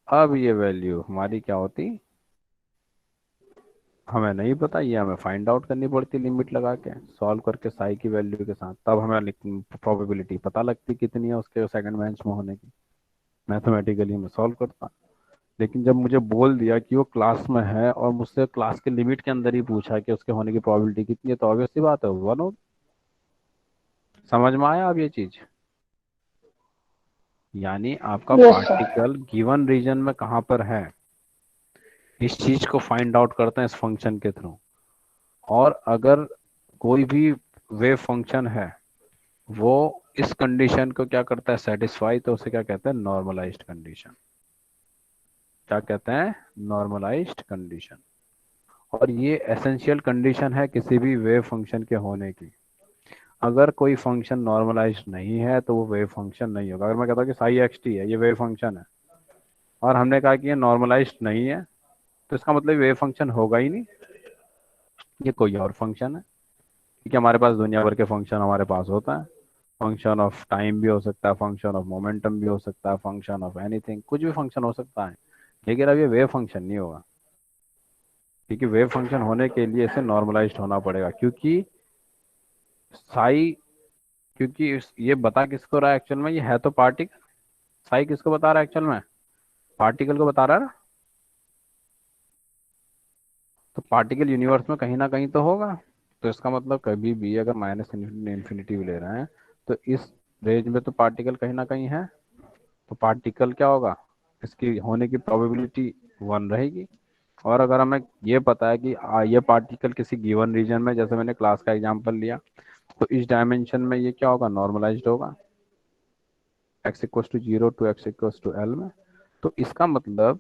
अब ये वैल्यू हमारी क्या होती, हमें नहीं पता, ये हमें फाइंड आउट करनी पड़ती लिमिट लगा के सॉल्व करके साई की वैल्यू के साथ, तब हमें प्रोबेबिलिटी पता लगती कितनी है उसके सेकंड बेंच में होने की। मैथमेटिकली मैं सॉल्व करता। लेकिन जब मुझे बोल दिया कि वो क्लास में है और मुझसे क्लास के लिमिट के अंदर ही पूछा कि उसके होने की प्रोबेबिलिटी कितनी है, तो ऑब्वियस सी बात है 1 हो। समझ में आया अब ये चीज? यानी आपका yes sir. Particle given region में कहाँ पर है, इस चीज को फाइंड आउट करते हैं इस फंक्शन के थ्रू। और अगर कोई भी वेव फंक्शन है वो इस कंडीशन को क्या करता है, सेटिस्फाई, तो उसे क्या कहते हैं, नॉर्मलाइज्ड कंडीशन। क्या कहते हैं, नॉर्मलाइज्ड कंडीशन। और ये एसेंशियल कंडीशन है किसी भी वेव फंक्शन के होने की। अगर कोई फंक्शन नॉर्मलाइज्ड नहीं है तो वो वेव फंक्शन नहीं होगा। अगर मैं कहता हूँ कि साई एक्स टी है, ये वेव फंक्शन है, और हमने कहा कि ये नॉर्मलाइज्ड नहीं है, तो इसका मतलब वेव फंक्शन होगा ही नहीं, ये कोई और फंक्शन है। क्योंकि हमारे पास दुनिया भर के फंक्शन हमारे पास होता है। फंक्शन ऑफ टाइम भी हो सकता है, फंक्शन ऑफ मोमेंटम भी हो सकता है, फंक्शन ऑफ एनीथिंग, कुछ भी फंक्शन हो सकता है। लेकिन अब ये वेव फंक्शन नहीं होगा, क्योंकि वेव फंक्शन होने के लिए इसे नॉर्मलाइज्ड होना पड़ेगा। क्योंकि साई, क्योंकि ये बता किसको रहा है एक्चुअल में, ये है तो पार्टिकल। साई किसको बता रहा है एक्चुअल में, पार्टिकल को बता रहा है ना। तो पार्टिकल यूनिवर्स में कहीं ना कहीं तो होगा। तो इसका मतलब कभी भी अगर माइनस इन्फिनिटी ले रहे हैं, तो इस रेंज में तो पार्टिकल कहीं ना कहीं है। तो पार्टिकल क्या होगा, इसकी होने की प्रोबेबिलिटी 1 रहेगी। और अगर हमें ये पता है कि ये पार्टिकल किसी गिवन रीजन में, जैसे मैंने क्लास का एग्जांपल लिया, तो इस डायमेंशन में ये क्या होगा, नॉर्मलाइज्ड होगा x equals to 0 to x equals to l में। तो इसका मतलब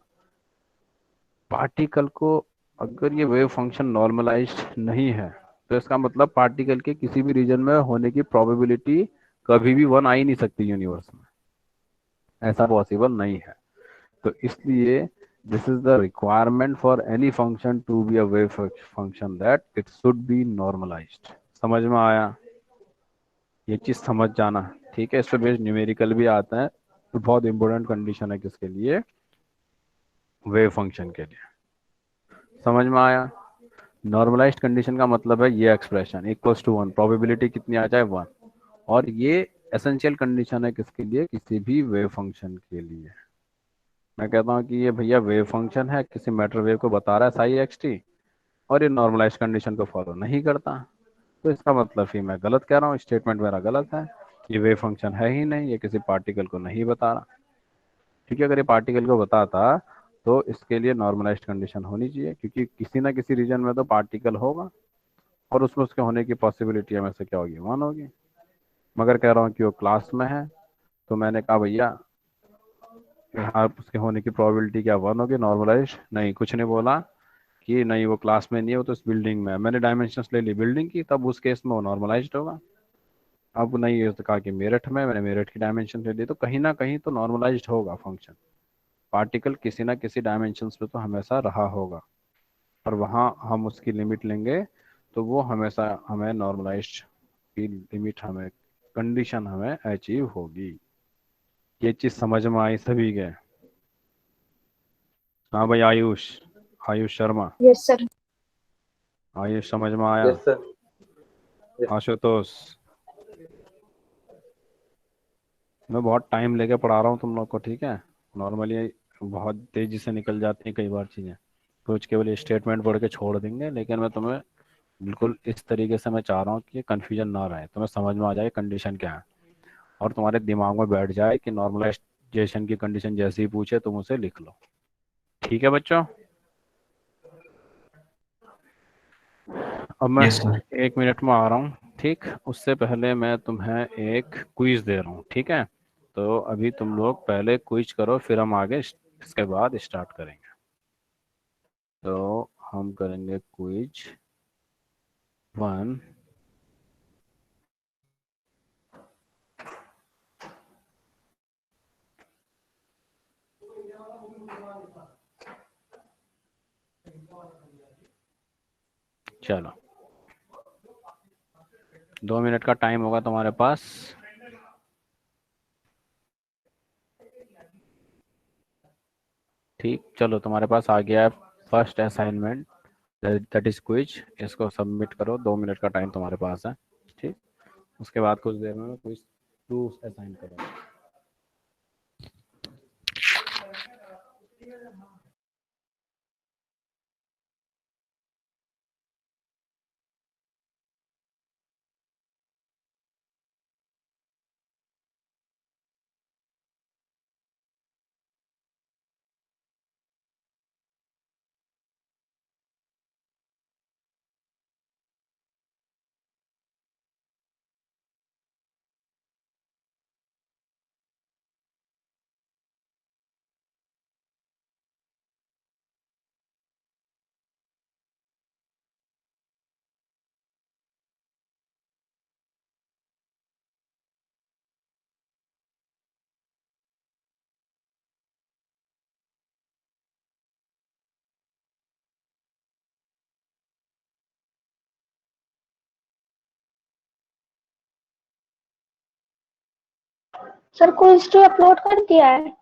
पार्टिकल को, अगर ये वेव फंक्शन नॉर्मलाइज्ड नहीं है, तो इसका मतलब पार्टिकल के किसी भी रीजन में होने की प्रोबेबिलिटी कभी भी 1 आ ही नहीं सकती यूनिवर्स में, ऐसा पॉसिबल नहीं है। तो इसलिए this is the requirement for any function to be a wave function, that it should be normalised. समझ में आया? ये चीज समझ जाना, ठीक है। इस पे बेस्ड न्यूमेरिकल भी आता है, तो बहुत इंपॉर्टेंट कंडीशन है किसके लिए, वेव फंक्शन के लिए। समझ में आया? नॉर्मलाइज्ड कंडीशन का मतलब है ये एक्सप्रेशन इक्वल्स टू 1, प्रोबेबिलिटी कितनी आ जाए, 1। और ये एसेंशियल कंडीशन है किसके लिए, किसी भी वेव फंक्शन के लिए। मैं कहता हूँ कि ये भैया वेव फंक्शन है, किसी मैटर वेव को बता रहा है साई एक्स टी, और ये नॉर्मलाइज्ड कंडीशन को फॉलो नहीं करता, तो इसका मतलब ही मैं गलत कह रहा हूँ, स्टेटमेंट मेरा गलत है। ये वेव फंक्शन है ही नहीं, ये किसी पार्टिकल को नहीं बता रहा। क्योंकि अगर ये पार्टिकल को बताता तो इसके लिए नॉर्मलाइज्ड कंडीशन होनी चाहिए, क्योंकि किसी ना किसी रीजन में तो पार्टिकल होगा, और उसमें उसके होने की पॉसिबिलिटी हमें से क्या होगी, 1 होगी। मगर कह रहा हूँ कि वो क्लास में है, तो मैंने कहा भैया यहाँ उसके होने की प्रोबेबिलिटी क्या 1 होगी, नॉर्मलाइज नहीं, कुछ नहीं बोला कि नहीं वो क्लास में नहीं है, वो तो इस बिल्डिंग में है। मैंने डायमेंशंस ले ली बिल्डिंग की, तब उस केस में वो नॉर्मलाइज्ड होगा। अब नहीं, ये तो कहा कि मेरठ में, मैंने मेरठ की डायमेंशन ले ली, तो कहीं ना कहीं तो नॉर्मलाइज्ड होगा फंक्शन। पार्टिकल किसी ना किसी डायमेंशंस पे तो हमेशा रहा होगा, और वहाँ हम उसकी लिमिट लेंगे, तो वो हमेशा हमें नॉर्मलाइज्ड की लिमिट, हमें कंडीशन हमें अचीव होगी। ये चीज समझ में आई सभी के? हाँ भाई, आयुष, आयुष शर्मा, यस सर। आयुष समझ में आया? Yes sir. आशुतोष, मैं बहुत टाइम लेके पढ़ा रहा हूँ तुम लोग को, ठीक है। नॉर्मली बहुत तेजी से निकल जाती हैं कई बार चीज़ें, तो केवल ये स्टेटमेंट पढ़ के छोड़ देंगे, लेकिन मैं तुम्हें बिल्कुल इस तरीके से मैं चाह रहा हूँ कि कंफ्यूजन ना रहे, तुम्हें समझ में आ जाए कंडीशन क्या है, और तुम्हारे दिमाग में बैठ जाए कि नॉर्मलाइजेशन की कंडीशन जैसे ही पूछे तुम उसे लिख लो। ठीक है बच्चों? अब मैं यस सर। 1 मिनट में आ रहा हूँ, ठीक, उससे पहले मैं तुम्हें एक क्विज दे रहा हूँ, ठीक है? तो अभी तुम लोग पहले क्विज करो, फिर हम आगे इसके बाद स्टार्ट करेंगे। तो हम करेंगे क्विज 1। चलो, 2 मिनट का टाइम होगा तुम्हारे पास। ठीक, चलो तुम्हारे पास आ गया है first assignment, that is quiz. इसको सबमिट करो, 2 मिनट का टाइम तुम्हारे पास है। ठीक, उसके बाद कुछ देर में मैं क्विज 2 असाइन करूँगा। सर क्विज 2 अपलोड कर दिया है।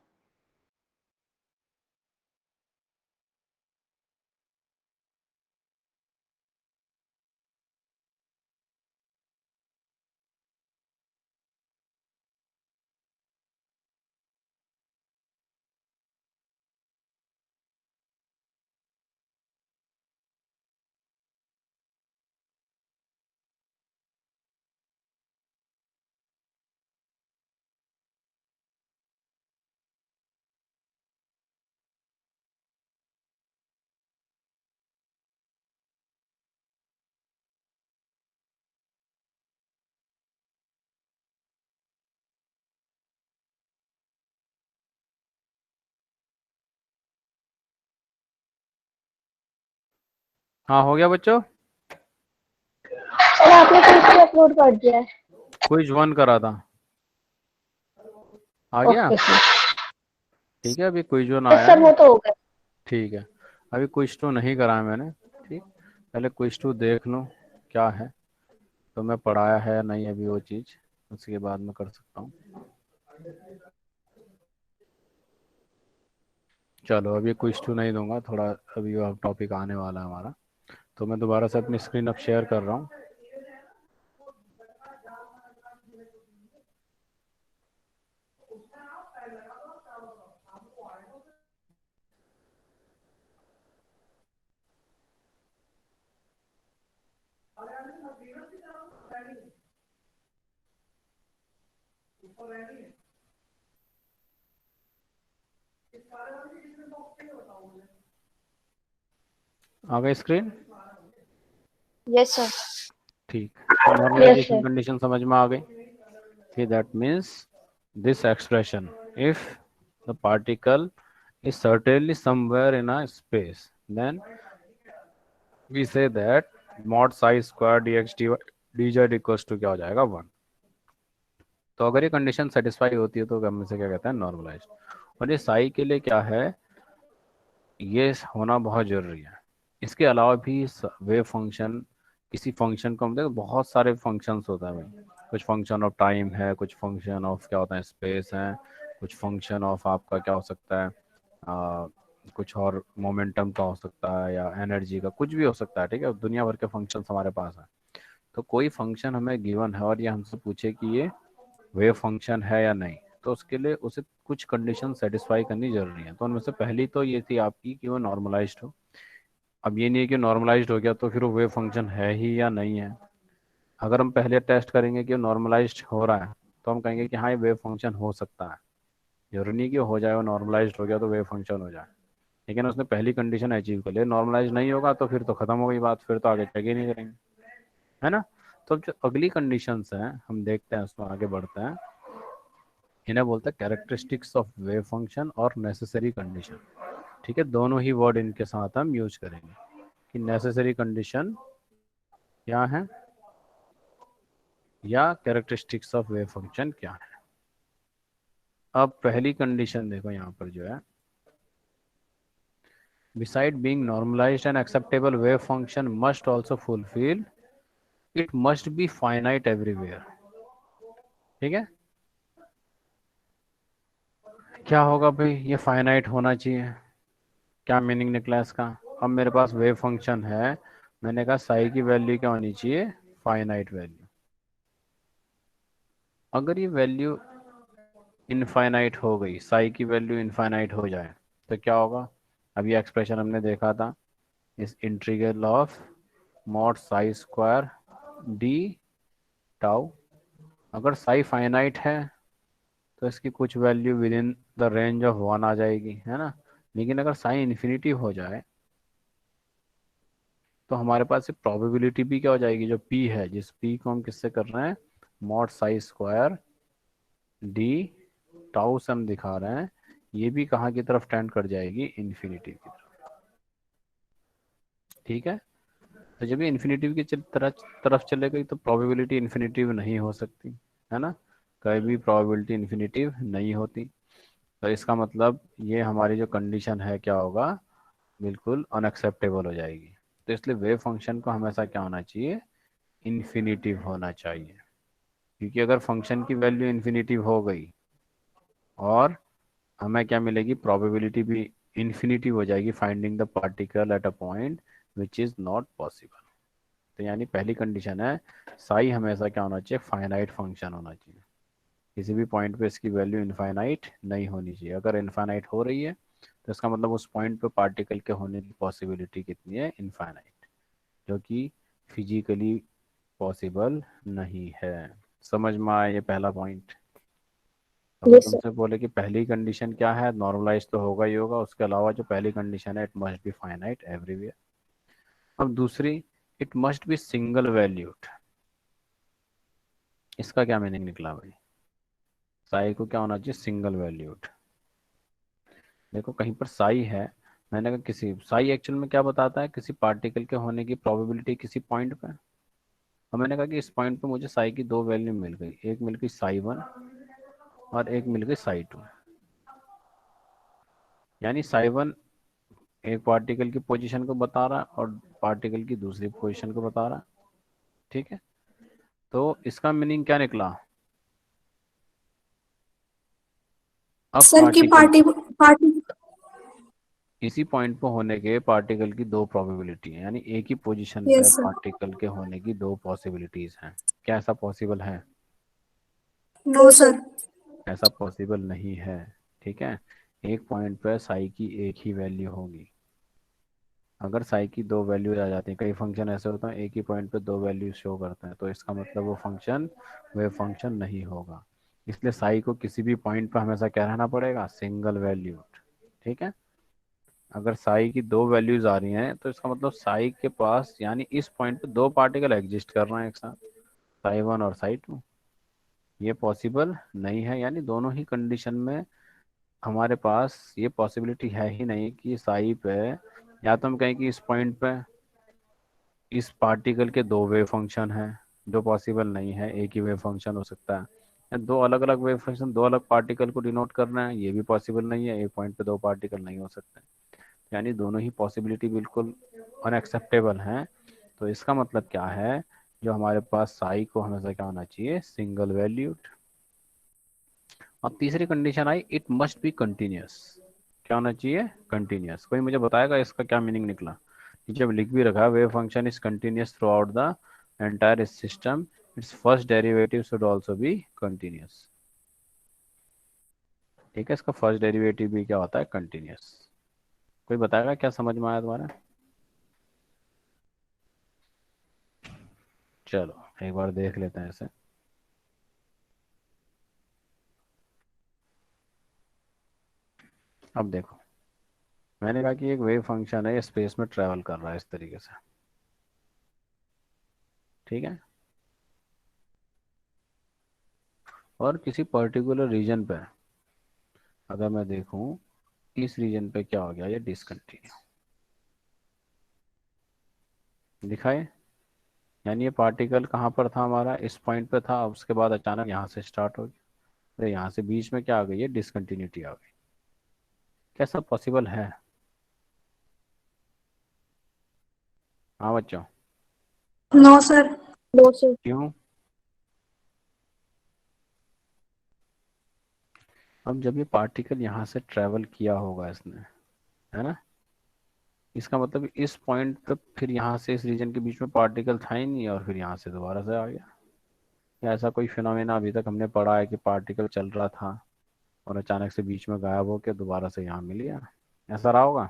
हाँ, हो गया बच्चों? सर आपने क्विज 2 अपलोड कर दिया है। क्विज 1 करा था, आ गया? Okay sir. ठीक है, अभी क्विज 1 यस आया सर, है। वो तो हो गया। ठीक है, अभी क्विज 2 नहीं करा है मैंने। ठीक, पहले क्विज 2 देख लूँ क्या है, तो मैं पढ़ाया है या नहीं अभी वो चीज़, उसके बाद मैं कर सकता हूँ। चलो, अभी क्विज 2 नहीं दूंगा, थोड़ा अभी वो टॉपिक आने वाला है हमारा। तो मैं दोबारा से अपनी स्क्रीन अब शेयर कर रहा हूँ। आ गई स्क्रीन? Yes sir. ठीक, यस नॉर्मलाइजेशन सर। कंडीशन समझ में आ गई। ठीक, that means this expression, if the particle is certainly somewhere in a space, then we say that mod psi square dx dz equals to क्या हो जाएगा 1। तो अगर ये कंडीशन सेटिस्फाई होती है तो हम इसे क्या कहते हैं, नॉर्मलाइज। और ये साई के लिए क्या है, ये होना बहुत जरूरी है। इसके अलावा भी वेव फंक्शन, किसी फंक्शन को हम देखो, बहुत सारे फंक्शंस होता है भाई। कुछ फंक्शन ऑफ टाइम है, कुछ फंक्शन ऑफ क्या होता है, स्पेस है, कुछ फंक्शन ऑफ आपका क्या हो सकता है, कुछ और मोमेंटम का हो सकता है, या एनर्जी का, कुछ भी हो सकता है। ठीक है, दुनिया भर के फंक्शन हमारे पास है। तो कोई फंक्शन हमें गिवन है और ये हमसे पूछे कि ये वेव फंक्शन है या नहीं, तो उसके लिए उसे कुछ कंडीशन सेटिस्फाई करनी जरूरी है। तो उनमें से पहली तो ये थी आपकी कि वो नॉर्मलाइज्ड हो। अब ये नहीं है कि नॉर्मलाइज्ड हो गया तो फिर वो वेव फंक्शन है ही या नहीं है। अगर हम पहले टेस्ट करेंगे कि नॉर्मलाइज्ड हो रहा है, तो हम कहेंगे कि हाँ, ये वेव फंक्शन हो सकता है। जरूरी नहीं कि हो जाए, वो नॉर्मलाइज्ड हो गया तो वेव फंक्शन हो जाए। लेकिन उसने पहली कंडीशन अचीव कर लिया, नॉर्मलाइज नहीं होगा तो फिर तो खत्म हो गई बात, फिर तो आगे चेक ही नहीं करेंगे, है ना? तो अब जो अगली कंडीशंस हैं हम देखते हैं, उसमें आगे बढ़ते हैं। इन्हें बोलते हैं कैरेक्टरिस्टिक्स ऑफ वेव फंक्शन और नेसेसरी कंडीशन। ठीक है, दोनों ही वर्ड इनके साथ हम यूज करेंगे कि नेसेसरी कंडीशन क्या है या कैरेक्टरिस्टिक्स ऑफ वेव फंक्शन क्या है। अब पहली कंडीशन देखो यहाँ पर जो है, beside being normalised and acceptable wave function must also fulfil, it must be finite everywhere. ठीक है, क्या होगा भाई, ये फाइनाइट होना चाहिए। क्या मीनिंग निकला इसका? अब मेरे पास वेव फंक्शन है, मैंने कहा साई की वैल्यू क्या होनी चाहिए, फाइनाइट वैल्यू। अगर ये वैल्यू इनफाइनाइट हो गई, साई की वैल्यू इनफाइनाइट हो जाए तो क्या होगा? अब ये एक्सप्रेशन हमने देखा था, इस integral of mod psi square D tau. अगर साई फाइनाइट है तो इसकी कुछ value with in the range of 1 आ जाएगी, है ना। लेकिन अगर साई इन्फिनिटी हो जाए तो हमारे पास प्रोबेबिलिटी भी क्या हो जाएगी, जो पी है, जिस पी को हम किससे कर रहे हैं, mod psi square D tau से हम दिखा रहे हैं, ये भी कहाँ की तरफ टेंड कर जाएगी, इन्फिनिटी की तरफ। ठीक है, तो जब ये इन्फिनिटी की तरफ चले गई तो प्रोबेबिलिटी इन्फिनिटिव नहीं हो सकती, है ना। कभी भी प्रोबेबिलिटी इन्फिनिटिव नहीं होती। तो इसका मतलब ये हमारी जो कंडीशन है क्या होगा, बिल्कुल अनएक्सेप्टेबल हो जाएगी। तो इसलिए वेव फंक्शन को हमेशा क्या होना चाहिए, इन्फिनिटिव होना चाहिए। क्योंकि अगर फंक्शन की वैल्यू इन्फिनिटिव हो गई और हमें क्या मिलेगी, प्रोबेबिलिटी भी इन्फिनिटिव हो जाएगी, finding the particle at a point which is not possible. तो यानी पहली कंडीशन है, साई हमेशा क्या होना चाहिए, फाइनाइट फंक्शन होना चाहिए। किसी भी पॉइंट पे इसकी वैल्यू इनफाइनाइट नहीं होनी चाहिए। अगर इनफाइनाइट हो रही है तो इसका मतलब उस पॉइंट पे पार्टिकल के होने की पॉसिबिलिटी कितनी है, इनफाइनाइट, जो कि फिजिकली पॉसिबल नहीं है। समझ में आया ये पहला पॉइंट? अगर यस सर। तुमसे बोले कि पहली कंडीशन क्या है, नॉर्मलाइज तो होगा ही होगा, उसके अलावा जो पहली कंडीशन है, it must be finite everywhere. अब दूसरी, it must be single valued. इसका क्या मीनिंग निकला भाई? साई को क्या होना चाहिए, सिंगल वैल्यूड। देखो कहीं पर साई है, मैंने कहा किसी साई एक्चुअल में क्या बताता है, किसी पार्टिकल के होने की प्रोबेबिलिटी किसी पॉइंट पे। और मैंने कहा कि इस पॉइंट पे मुझे साई की दो वैल्यू मिल गई, एक मिल गई साई 1 और एक मिल गई साई 2। यानी साई 1 एक पार्टिकल की पोजीशन को बता रहा है और पार्टिकल की दूसरी पोजीशन को बता रहा है। ठीक है, तो इसका मीनिंग क्या निकला? अब सर की पार्टिकल, पार्टी पार्टी इसी पॉइंट पे होने के पार्टिकल की दो प्रोबेबिलिटी है, यानी एक ही पोजीशन पे यस सर। पार्टिकल के होने की दो पॉसिबिलिटीज हैं। क्या ऐसा पॉसिबल है? No sir. ऐसा पॉसिबल नहीं है। ठीक है, एक पॉइंट पे साई की एक ही वैल्यू होगी। अगर साई की दो वैल्यूज आ जाती हैं, कई फंक्शन ऐसे होते हैं एक ही पॉइंट पे दो वैल्यूज शो करते हैं, तो इसका मतलब वो फंक्शन वेव फंक्शन नहीं होगा। इसलिए साई को किसी भी पॉइंट पे हमेशा क्या रहना पड़ेगा, सिंगल वैल्यूड। ठीक है, अगर साई की दो वैल्यूज आ रही हैं तो इसका मतलब साई के पास, यानी इस पॉइंट पे दो पार्टिकल एग्जिस्ट कर रहे हैं एक साथ, साई 1 और साई 2। ये पॉसिबल नहीं है, यानी दोनों ही कंडीशन में हमारे पास ये पॉसिबिलिटी है ही नहीं कि साई पे, या तो हम कहें कि इस पॉइंट पे इस पार्टिकल के दो वेव फंक्शन हैं, जो पॉसिबल नहीं है, एक ही वेव फंक्शन हो सकता है। या दो अलग अलग वेव फंक्शन दो अलग पार्टिकल को डिनोट कर रहे हैं, ये भी पॉसिबल नहीं है, एक पॉइंट पे दो पार्टिकल नहीं हो सकते। यानी दोनों ही पॉसिबिलिटी बिल्कुल अनएक्सेप्टेबल हैं। तो इसका मतलब क्या है, जो हमारे पास साई को हमेशा क्या होना चाहिए, सिंगल वैल्यूड। अब तीसरी condition I, it must be continuous. क्या होना चाहिए, कंटिन्यूस। कोई मुझे बताएगा इसका क्या मीनिंग निकला? नीचे अब लिख भी रखा है, wave function is continuous through out the entire system, it's first derivative should also be continuous. ठीक है, इसका फर्स्ट डेरिवेटिव भी क्या होता है, कंटिन्यूस। कोई बताएगा क्या समझ में आया तुम्हारा? चलो एक बार देख लेते हैं इसे। अब देखो, मैंने कहा कि एक वेव फंक्शन है, स्पेस में ट्रेवल कर रहा है इस तरीके से। ठीक है, और किसी पर्टिकुलर रीजन पे अगर मैं देखूं इस रीजन पे क्या हो गया, ये डिसकंटिन्यू दिखाए। यानी ये पार्टिकल कहाँ पर था हमारा, इस पॉइंट पे था, उसके बाद अचानक यहाँ से स्टार्ट हो गया, तो यहाँ से बीच में क्या आ गई है, डिसकंटिन्यूटी आ गई। कैसा पॉसिबल है? हाँ बच्चों, नो सर। No sir. क्यों? अब जब ये पार्टिकल यहाँ से ट्रेवल किया होगा इसने, है ना, इसका मतलब इस पॉइंट पे फिर यहाँ से इस रीजन के बीच में पार्टिकल था ही नहीं और फिर यहाँ से दोबारा से आ गया। या ऐसा कोई फिनोमेना अभी तक हमने पढ़ा है कि पार्टिकल चल रहा था और अचानक से बीच में गायब होकर दोबारा से यहाँ मिल गया? ऐसा रहा होगा?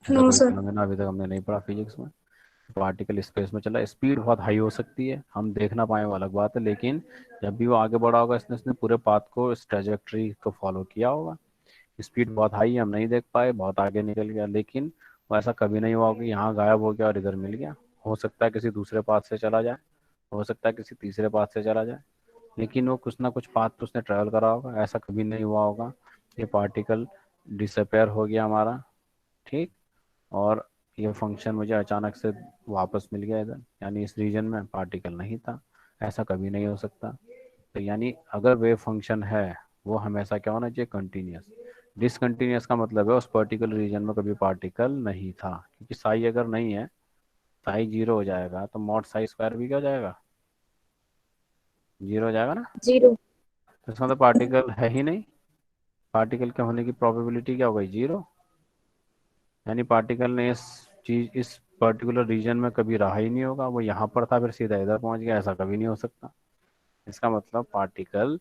ऐसा नो कोई सर। फिनोमेना अभी तक हमने नहीं पढ़ा फिजिक्स में। पार्टिकल स्पेस में चला, स्पीड बहुत हाई हो सकती है, हम देख ना पाए वो अलग बात है, लेकिन जब भी वो आगे बढ़ा होगा इसने इसने पूरे पाथ को, इस ट्रेजेक्ट्री को फॉलो किया होगा। स्पीड बहुत हाई है, हम नहीं देख पाए, बहुत आगे निकल गया, लेकिन वो ऐसा कभी नहीं हुआ कि यहाँ गायब हो गया और इधर मिल गया। हो सकता है किसी दूसरे पाथ से चला जाए, हो सकता है किसी तीसरे पाथ से चला जाए, लेकिन वो कुछ ना कुछ पाथ तो उसने ट्रैवल करा होगा। ऐसा कभी नहीं हुआ होगा ये पार्टिकल डिसअपेयर हो गया हमारा, ठीक, और ये फंक्शन मुझे अचानक से वापस मिल गया इधर, यानी इस रीजन में पार्टिकल नहीं था। ऐसा कभी नहीं हो सकता। तो यानी अगर वेव फंक्शन है वो हमेशा क्या होना चाहिए, कंटिन्यूस। डिसकंटिन्यूस का मतलब है उस पर्टिकुलर रीजन में कभी पार्टिकल नहीं था, क्योंकि साई अगर नहीं है, साई जीरो हो जाएगा, तो मॉड साई स्क्वायर भी क्या हो जाएगा, जीरो हो जाएगा ना। जीरो। तो इसका मतलब पार्टिकल है ही नहीं, पार्टिकल के होने की प्रोबेबिलिटी क्या हो गई, जीरो। यानी पार्टिकल ने इस पर्टिकुलर रीजन में कभी रहा ही नहीं होगा, वो यहाँ पर था फिर सीधा इधर पहुंच गया, ऐसा कभी नहीं हो सकता। इसका मतलब पार्टिकल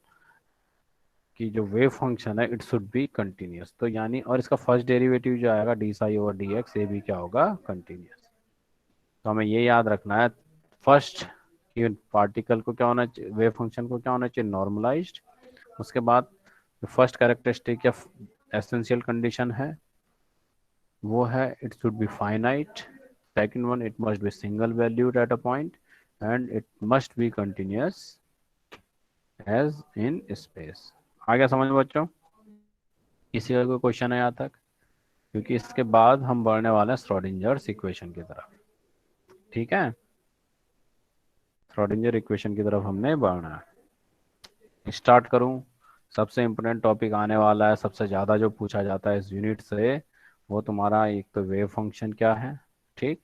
की जो वेव फंक्शन है इट शुड बी कंटिन्यूस। तो यानी और इसका फर्स्ट डेरिवेटिव जो आएगा D psi over d x, ये भी क्या होगा, कंटिन्यूस। तो हमें ये याद रखना है फर्स्ट कि पार्टिकल को क्या होना चाहिए, वेव फंक्शन को क्या होना चाहिए, नॉर्मलाइज्ड। उसके बाद फर्स्ट कैरेक्टरिस्टिक या एसेंशियल कंडीशन है वो है it should be finite. Second one, it must be single valued at a point and it must be continuous as in space. आ गया समझ में बच्चों? किसी का कोई क्वेश्चन है यहाँ तक? क्योंकि इसके बाद हम बढ़ने वाले हैं श्रोडिंजर्स इक्वेशन की तरफ, ठीक है। श्रोडिंजर इक्वेशन की तरफ हमने बढ़ना है। स्टार्ट करूं? सबसे इम्पोर्टेंट टॉपिक आने वाला है, सबसे ज़्यादा जो पूछा जाता है इस यूनिट से, वो तुम्हारा एक तो वेव फंक्शन क्या है, ठीक।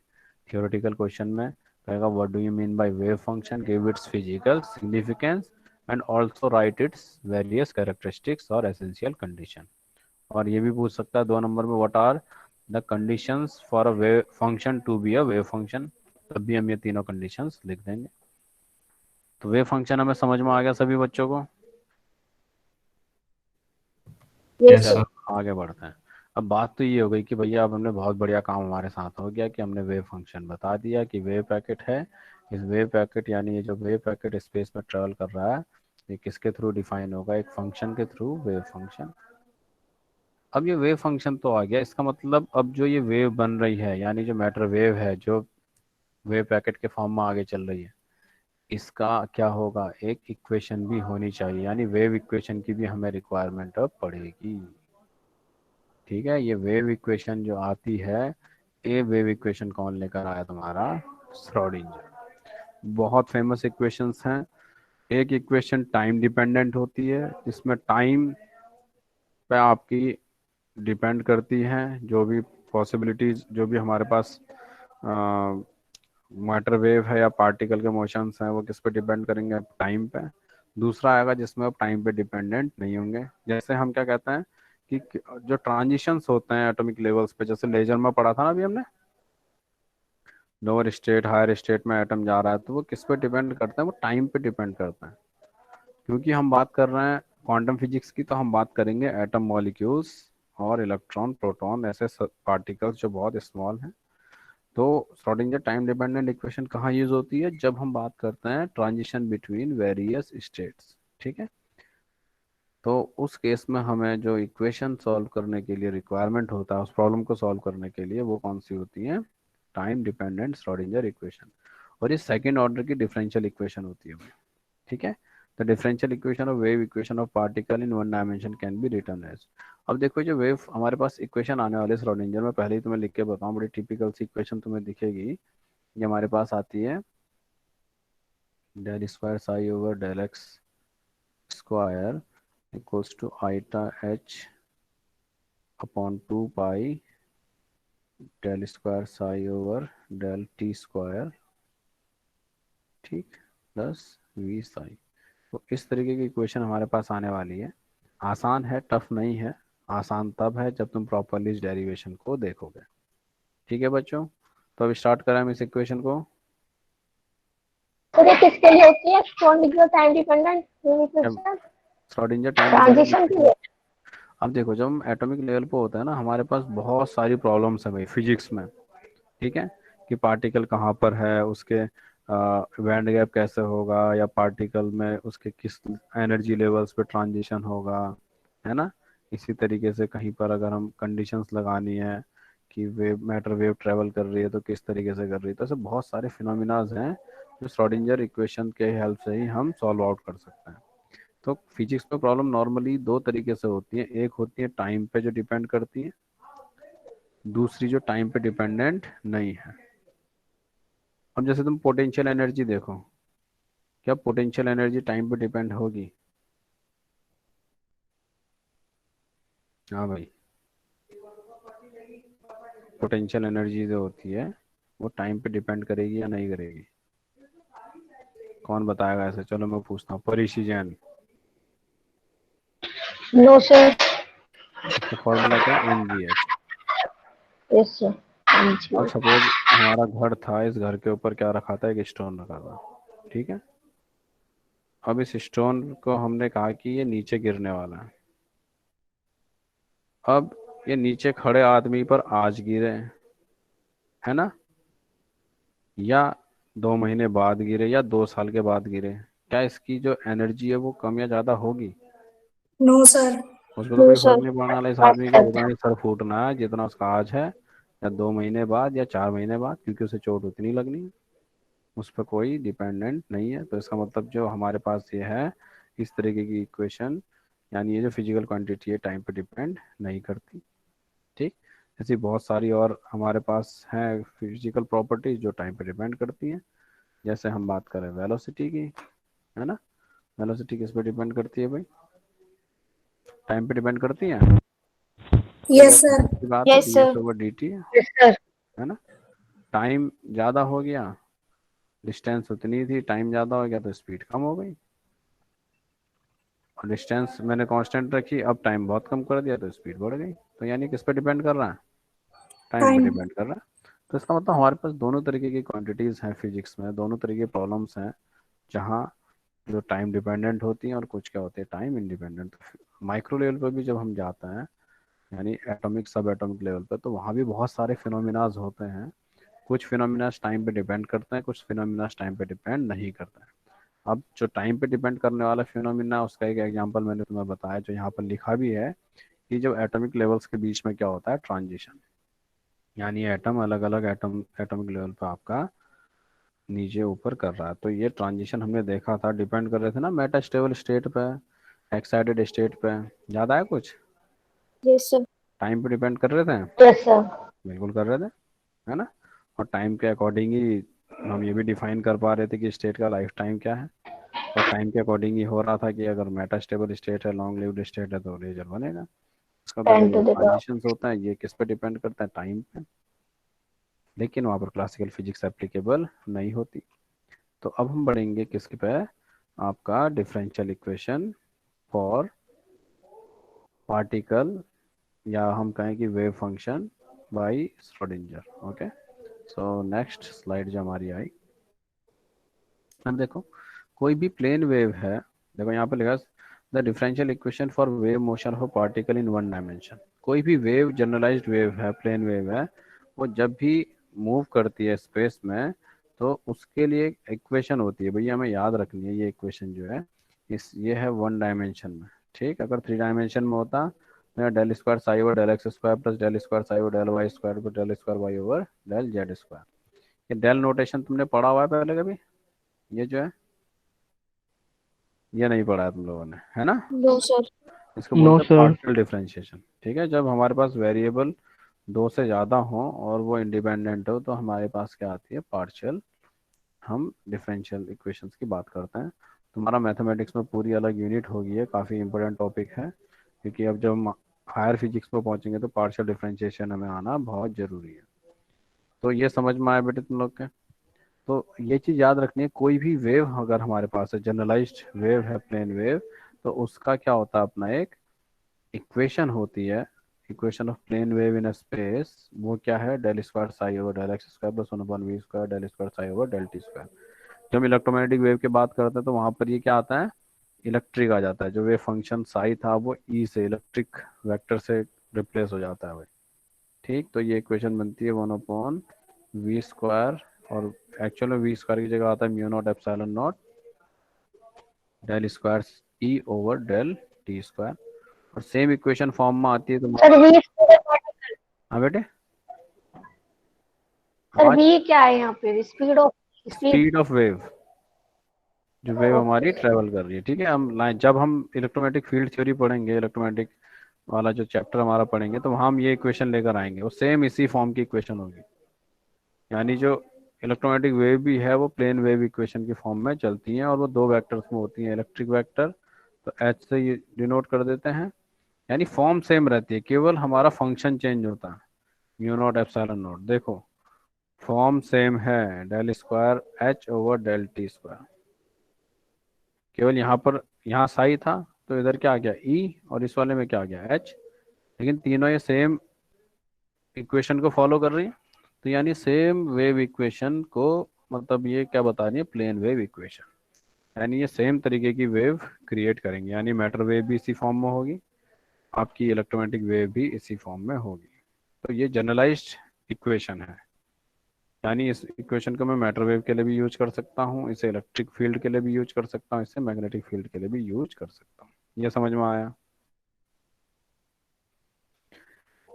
थियोरेटिकल क्वेश्चन में कहेगा what do you mean by wave function, give its physical significance and also write its various characteristics और एसेंशियल कंडीशन। और ये भी पूछ सकता है 2 नंबर में, what are the conditions for a wave function to be a wave function. तब भी हम ये तीनों कंडीशंस लिख देंगे। तो वेव फंक्शन हमें समझ में आ गया सभी बच्चों को? Yes yes sir. सर। आगे बढ़ते हैं। अब बात तो ये हो गई कि भैया अब हमने बहुत बढ़िया काम हमारे साथ हो गया कि हमने वेव फंक्शन बता दिया कि वेव पैकेट है। इस वेव पैकेट यानी ये जो वेव पैकेट स्पेस में ट्रेवल कर रहा है, ये किसके थ्रू डिफाइन होगा, एक फंक्शन के थ्रू, वेव फंक्शन। अब ये वेव फंक्शन तो आ गया, इसका मतलब अब जो ये वेव बन रही है, यानी जो मैटर वेव है जो वेव पैकेट के फॉर्म में आगे चल रही है, इसका क्या होगा, एक इक्वेशन भी होनी चाहिए, यानी वेव इक्वेशन की भी हमें रिक्वायरमेंट अब पड़ेगी, ठीक है। ये वेव इक्वेशन जो आती है, ये वेव इक्वेशन कौन लेकर आया, तुम्हारा श्रोडिंगर। बहुत फेमस इक्वेशंस हैं। एक इक्वेशन टाइम डिपेंडेंट होती है, इसमें टाइम पे आपकी डिपेंड करती हैं जो भी पॉसिबिलिटीज, जो भी हमारे पास मैटर वेव है या पार्टिकल के मोशंस हैं, वो किस पे डिपेंड करेंगे, टाइम पे। दूसरा आएगा जिसमें आप टाइम पे डिपेंडेंट नहीं होंगे, जैसे हम क्या कहते हैं कि जो ट्रांजिशंस होते हैं एटॉमिक लेवल्स पे, जैसे लेजर में पढ़ा था ना अभी हमने, लोअर स्टेट हायर स्टेट में एटम जा रहा है, तो वो किस पे डिपेंड करते हैं, वो टाइम पे डिपेंड करते हैं। क्योंकि हम बात कर रहे हैं क्वांटम फिजिक्स की, तो हम बात करेंगे एटम मॉलिक्यूल्स और इलेक्ट्रॉन प्रोटॉन ऐसे पार्टिकल्स जो बहुत स्मॉल हैं। तो श्रोडिंगर टाइम डिपेंडेंट इक्वेशन कहाँ यूज होती है, जब हम बात करते हैं ट्रांजिशन बिटवीन वेरियस स्टेट्स, ठीक है। तो उस केस में हमें जो इक्वेशन सॉल्व करने के लिए रिक्वायरमेंट होता है, उस प्रॉब्लम को सॉल्व करने के लिए, वो कौन सी होती है, टाइम डिपेंडेंट श्रोडिंगर इक्वेशन। और ये सेकंड ऑर्डर की डिफरेंशियल इक्वेशन होती है, ठीक है। The differential equation of wave equation of particle in one dimension can be written as. अब देखो जो वेव हमारे पास इक्वेशन आने वाले श्रोडिंगर में, पहले ही तुम्हें लिख के बताऊं, बड़ी टिपिकल सी इक्वेशन तुम्हें दिखेगी। ये हमारे पास आती है del square psi over del x square equals to eta h upon 2 pi del square psi over del t square, ठीक, प्लस वी साई। तो इस तरीके की इक्वेशन हमारे पास आने वाली है। आसान है, टफ नहीं है। आसान तब है जब तुम प्रॉपरली इस डेरिवेशन को देखोगे। ठीक है बच्चों, तो अब स्टार्ट करें हम इस इक्वेशन को। तो ये किसके लिए होती है? Schrodinger time dependent equation, Schrodinger time transition के लिए। अब देखो जब हम एटॉमिक लेवल पे होता है ना, हमारे पास बहुत सारी प्रॉब्लम्स है भाई फिजिक्स में, ठीक है, कि पार्टिकल कहाँ पर है, उसके बैंड गैप कैसे होगा, या पार्टिकल में उसके किस एनर्जी लेवल्स पे ट्रांजिशन होगा, है ना। इसी तरीके से कहीं पर अगर हम कंडीशंस लगानी है कि वेव मैटर वेव ट्रेवल कर रही है तो किस तरीके से कर रही है, तो ऐसे बहुत सारे फिनोमिनाज हैं जो श्रोडिंगर इक्वेशन के हेल्प से ही हम सॉल्व आउट कर सकते हैं। तो फिजिक्स में प्रॉब्लम नॉर्मली दो तरीके से होती है, एक होती है टाइम पे जो डिपेंड करती है, दूसरी जो टाइम पे डिपेंडेंट नहीं है। अब जैसे तुम पोटेंशियल एनर्जी देखो, क्या पोटेंशियल एनर्जी टाइम पे डिपेंड होगी? हाँ भाई, पोटेंशियल एनर्जी जो होती है वो टाइम पे डिपेंड करेगी या नहीं करेगी? कौन बताएगा ऐसे? चलो मैं पूछता हूँ, परीशी जैन। No sir. इसका फॉर्मूला क्या है? mgh। Yes sir. अब सपोज हमारा घर था, इस घर के ऊपर क्या रखा था? एक स्टोन रखा था, ठीक है। अब इस स्टोन को हमने कहा कि ये नीचे गिरने वाला है। अब ये नीचे खड़े आदमी पर आज गिरे, है ना, या 2 महीने बाद गिरे, या 2 साल के बाद गिरे, क्या इसकी जो एनर्जी है वो कम या ज़्यादा होगी? No sir. उसको तो नो कोई फर्क सर। नहीं पड़ने वाला इस आदमी का, उतना ही सर फूटना है जितना उसका आज है, या 2 महीने बाद या 4 महीने बाद, क्योंकि उसे चोट उतनी लगनी है। उस पर कोई डिपेंडेंट नहीं है। तो इसका मतलब जो हमारे पास ये है, इस तरीके की इक्वेशन, यानी ये जो फिजिकल क्वांटिटी है टाइम पे डिपेंड नहीं करती, ठीक। ऐसी बहुत सारी और हमारे पास हैं फिजिकल प्रॉपर्टीज जो टाइम पे डिपेंड करती हैं। जैसे हम बात करें वेलोसिटी की, है ना, वेलोसिटी किस पे डिपेंड करती है भाई? टाइम पे डिपेंड करती है। Yes sir. की बात है, yes D sir. S over D T है यस सर। ना। टाइम ज़्यादा हो गया, डिस्टेंस उतनी थी, टाइम ज़्यादा हो गया तो स्पीड कम हो गई, और डिस्टेंस मैंने कांस्टेंट रखी, अब टाइम बहुत कम कर दिया तो स्पीड बढ़ गई। तो यानी किस पे डिपेंड कर रहा है? टाइम पे टाइम। डिपेंड कर रहा है। तो इसका मतलब हमारे पास दोनों तरीके की क्वांटिटीज़ हैं फिजिक्स में, दोनों तरीके की प्रॉब्लम्स हैं, जहाँ जो टाइम डिपेंडेंट होती हैं और कुछ क्या होते हैं टाइम इंडिपेंडेंट। माइक्रो लेवल पर भी जब हम जाते हैं, यानी एटॉमिक सब एटॉमिक लेवल पर, तो वहाँ भी बहुत सारे फिनोमिनाज होते हैं। कुछ फिनोमिनाज टाइम पे डिपेंड करते हैं, कुछ फिनोमिनाज टाइम पे डिपेंड नहीं करते हैं। अब जो टाइम पे डिपेंड करने वाला फिनोमिना, उसका एक एग्जांपल मैंने तुम्हें बताया, जो यहाँ पर लिखा भी है, कि जब एटॉमिक लेवल्स के बीच में क्या होता है? ट्रांजिशन, यानी एटम अलग अलग एटॉमिक लेवल पर आपका नीचे ऊपर कर रहा है। तो ये ट्रांजिशन हमने देखा था, डिपेंड कर रहे थे ना मेटास्टेबल स्टेट पे, एक्साइटेड स्टेट पे, याद आया कुछ? Yes sir. टाइम पे डिपेंड कर रहे थे, यस सर। बिल्कुल कर रहे थे, है ना। और टाइम के अकॉर्डिंग ही हम ये भी डिफाइन कर पा रहे थे कि स्टेट का लाइफ टाइम क्या है। और टाइम के अकॉर्डिंग ही हो रहा था कि अगर मेटास्टेबल स्टेट है, लॉन्ग लिव्ड स्टेट है, तो लेजर बनेगा। इसका मतलब टेन ये टू जो द पावर। ट्रांजिशंस होता है ये किस पे डिपेंड करता है? टाइम पे। लेकिन वहाँ पर क्लासिकल फिजिक्स एप्लीकेबल नहीं होती। तो अब हम बढ़ेंगे किसके पे? आपका डिफरेंशियल इक्वेशन फॉर पार्टिकल, या हम कहें कि wave function by Schrodinger. Okay, so next slide जो हमारी आई, अब देखो कोई भी प्लेन वेव है, देखो यहाँ पे लिखा the differential equation for wave motion of particle in one dimension. कोई भी वेव जनरलाइज्ड वेव है, प्लेन वेव है, वो जब भी मूव करती है स्पेस में, तो उसके लिए एक इक्वेशन होती है भैया, हमें याद रखनी है। ये इक्वेशन जो है ये है वन डायमेंशन में, ठीक। अगर 3 डायमेंशन में होता तो del square psi over del x square plus del square psi over del y square plus del square y over del z square. ये डेल नोटेशन तुमने पढ़ा हुआ है पहले कभी? ये जो है ये नहीं पढ़ा है तुम लोगों ने, है ना? No sir. इसको No, बोलते हैं sir. Partial differentiation. ठीक है, जब हमारे पास वेरिएबल दो से ज़्यादा हो और वो इंडिपेंडेंट हो तो हमारे पास क्या आती है, पार्शियल। हम डिफरेंशियल इक्वेशंस की बात करते हैं। तुम्हारा मैथमेटिक्स में पूरी अलग यूनिट होगी, है काफ़ी इंपॉर्टेंट टॉपिक है, क्योंकि अब जब हम हायर फिजिक्स में पहुंचेंगे तो पार्शियल डिफरेंशिएशन हमें आना बहुत ज़रूरी है। तो ये समझ में आया बेटे तुम लोग के? तो ये चीज़ याद रखनी है, कोई भी वेव अगर हमारे पास है, जनरलाइज्ड वेव है, प्लेन वेव, तो उसका क्या होता है, अपना एक इक्वेशन होती है, equation of plane wave in space. वो क्या है, del square psi over del x square plus 1/v square del square psi over del t square. जब इलेक्ट्रोमैग्नेटिक वेव की बात करते हैं तो वहां पर ये क्या आता है, इलेक्ट्रिक आ जाता है। जो वेव फंक्शन साई था वो ई से, इलेक्ट्रिक वेक्टर से रिप्लेस हो जाता है भाई। ठीक, तो ये इक्वेशन बनती है 1/v स्क्वायर, और एक्चुअल में वी स्क्वायर की जगह आता है mu naught epsilon naught del square e over del t square. और सेम इक्वेशन फॉर्म में आती है तो सर वी हाँ बेटे, सर आवाज, वी क्या है यहाँ पे, speed of speed. Speed of wave, जो वेव हमारी ट्रेवल कर रही है। ठीक है, हम जब हम इलेक्ट्रोमैग्नेटिक फील्ड थ्योरी पढ़ेंगे, इलेक्ट्रोमैग्नेटिक वाला जो चैप्टर हमारा पढ़ेंगे, तो वहाँ हम ये इक्वेशन लेकर आएंगे, वो सेम इसी फॉर्म की इक्वेशन होगी। यानी जो इलेक्ट्रोमैग्नेटिक वेव भी है वो प्लेन वेव इक्वेशन की फॉर्म में चलती हैं, और वो दो वेक्टर्स में होती हैं, इलेक्ट्रिक वेक्टर तो एच से ये डिनोट कर देते हैं। यानी फॉर्म सेम रहती है, केवल हमारा फंक्शन चेंज होता है, म्यू नॉट एप्सिलॉन नॉट। देखो फॉर्म सेम है, del square h over del t square, केवल यहाँ पर, यहाँ साई था तो इधर क्या आ गया ई, और इस वाले में क्या आ गया एच, लेकिन तीनों ये सेम इक्वेशन को फॉलो कर रही है। तो यानी सेम वेव इक्वेशन को, मतलब ये क्या बता रही है, प्लेन वेव इक्वेशन। यानी ये सेम तरीके की वेव क्रिएट करेंगे, यानी मैटर वेव भी इसी फॉर्म में होगी, आपकी इलेक्ट्रोमैग्नेटिक वेव भी इसी फॉर्म में होगी। तो ये जनरलाइज्ड इक्वेशन है, यानी इस इक्वेशन को मैं मैटर वेव के लिए भी यूज कर सकता हूँ, इसे इलेक्ट्रिक फील्ड के लिए भी यूज कर सकता हूँ, इसे मैग्नेटिक फील्ड के लिए भी यूज कर सकता हूँ। ये समझ में आया?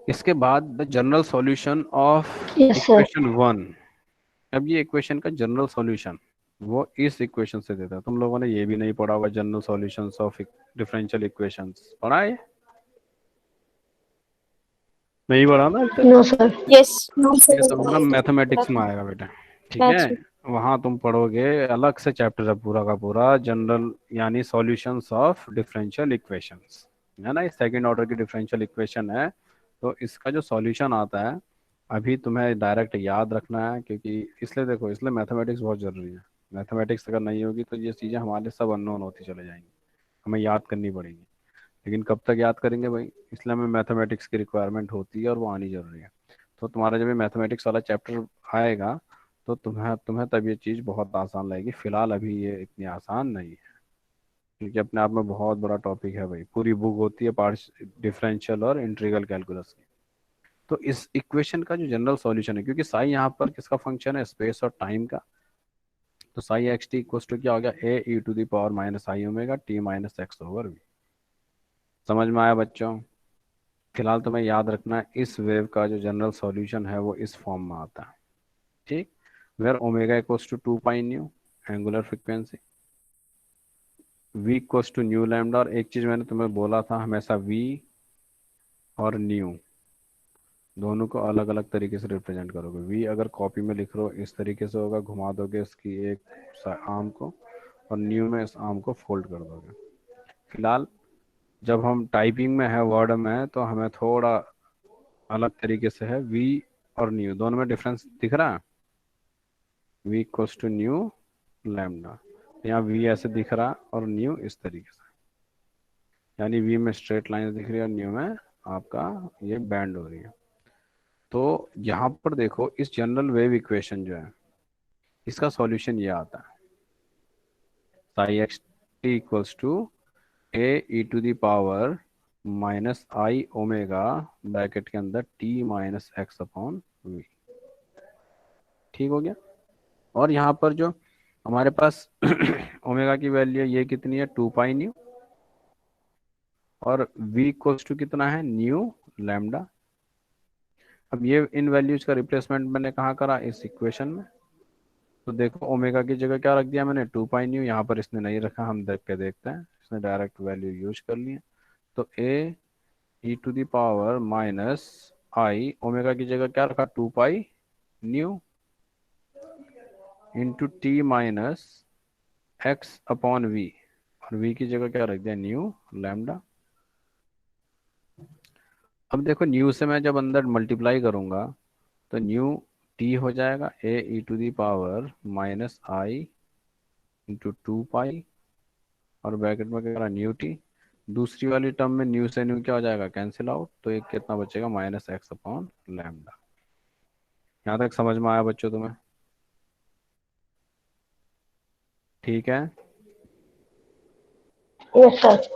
इसके बाद the general solution of yes sir. Equation 1। अब ये इक्वेशन का जनरल सॉल्यूशन वो इस इक्वेशन से देता है। तुम लोगों ने ये भी नहीं पढ़ा हुआ, general solutions of differential equations पढ़ा है? नहीं पढ़ा ना अभी तक? No sir. Yes. No, sir. ये तुम्हारा मैथमेटिक्स में आएगा बेटा। ठीक है, वहां तुम पढ़ोगे, अलग से चैप्टर है पूरा का पूरा, जनरल यानी सॉल्यूशंस ऑफ डिफरेंशियल इक्वेशंस, है ना? ये सेकंड ऑर्डर की डिफरेंशियल इक्वेशन है, तो इसका जो सॉल्यूशन आता है अभी तुम्हें डायरेक्ट याद रखना है, क्योंकि इसलिए देखो, इसलिए मैथमेटिक्स बहुत जरूरी है। मैथमेटिक्स अगर नहीं होगी तो ये चीज़ें हमारे सब अननोन होती चले जाएंगी, हमें याद करनी पड़ेगी। लेकिन कब तक याद करेंगे भाई, इसलिए हमें मैथमेटिक्स की रिक्वायरमेंट होती है और वो आनी जरूरी है। तो तुम्हारा जब ये मैथमेटिक्स वाला चैप्टर आएगा तो तुम्हें तुम्हें तब ये चीज़ बहुत आसान लगेगी। फिलहाल अभी ये इतनी आसान नहीं है, क्योंकि अपने आप में बहुत बड़ा टॉपिक है भाई, पूरी बुक होती है पार्ट्स डिफरेंशियल और इंटीग्रल कैलकुलस की। तो इस इक्वेशन का जो जनरल सॉल्यूशन है, क्योंकि साई यहाँ पर किसका फंक्शन है, स्पेस और टाइम का, तो psi x t equal to क्या हो गया, A e to the power minus i omega t minus x over v. समझ में आया बच्चों? फिलहाल तुम्हें याद रखना है, इस वेव का जो जनरल सॉल्यूशन है वो इस फॉर्म में आता है। ठीक, where omega equals to 2 pi nu angular frequency, v equals to nu lambda. और एक चीज मैंने तुम्हें बोला था, हमेशा वी और न्यू दोनों को अलग अलग तरीके से रिप्रेजेंट करोगे। वी अगर कॉपी में लिख रहे हो इस तरीके से होगा, घुमा दोगे इसकी एक आर्म को, और न्यू में इस आर्म को फोल्ड कर दोगे। फिलहाल जब हम टाइपिंग में है, वर्ड में है, तो हमें थोड़ा अलग तरीके से है, वी और न्यू दोनों में डिफरेंस दिख रहा है, v equals to nu lambda. यहाँ वी ऐसे दिख रहा है और न्यू इस तरीके से, यानी वी में स्ट्रेट लाइन दिख रही है और न्यू में आपका ये बैंड हो रही है। तो यहाँ पर देखो, इस जनरल वेव इक्वेशन जो है इसका सॉल्यूशन ये आता है, psi x t equals to A e to the power minus i omega bracket के अंदर t minus x upon v. ठीक हो गया? और यहाँ पर जो हमारे पास ओमेगा की वैल्यू है ये कितनी है, 2 पाई न्यू, और v इक्वल्स टू कितना है, न्यू लैम्डा। अब ये इन वैल्यूज का रिप्लेसमेंट मैंने कहाँ करा, इस इक्वेशन में। तो देखो ओमेगा की जगह क्या रख दिया मैंने, 2 पाई न्यू। यहाँ पर इसने नहीं रखा, हम देख के देखते हैं, इसने डायरेक्ट वैल्यू यूज कर ली है। तो A e to the power minus i, omega की जगह क्या रखा, 2 pi nu into t minus x upon v, और वी की जगह क्या रख दिया, न्यू लैम्डा। अब देखो न्यू से मैं जब अंदर मल्टीप्लाई करूंगा तो न्यू टी हो जाएगा, A e to the power minus i into 2 pi, और ब्रैकेट में क्या रहा, न्यू टी। दूसरी वाली टर्म में न्यू से न्यू क्या हो जाएगा, कैंसिल आउट, तो एक कितना बचेगा, माइनस एक्स अपॉन लैम्डा। यहाँ तक समझ में आया बच्चों तुम्हें? ठीक है। Yes sir.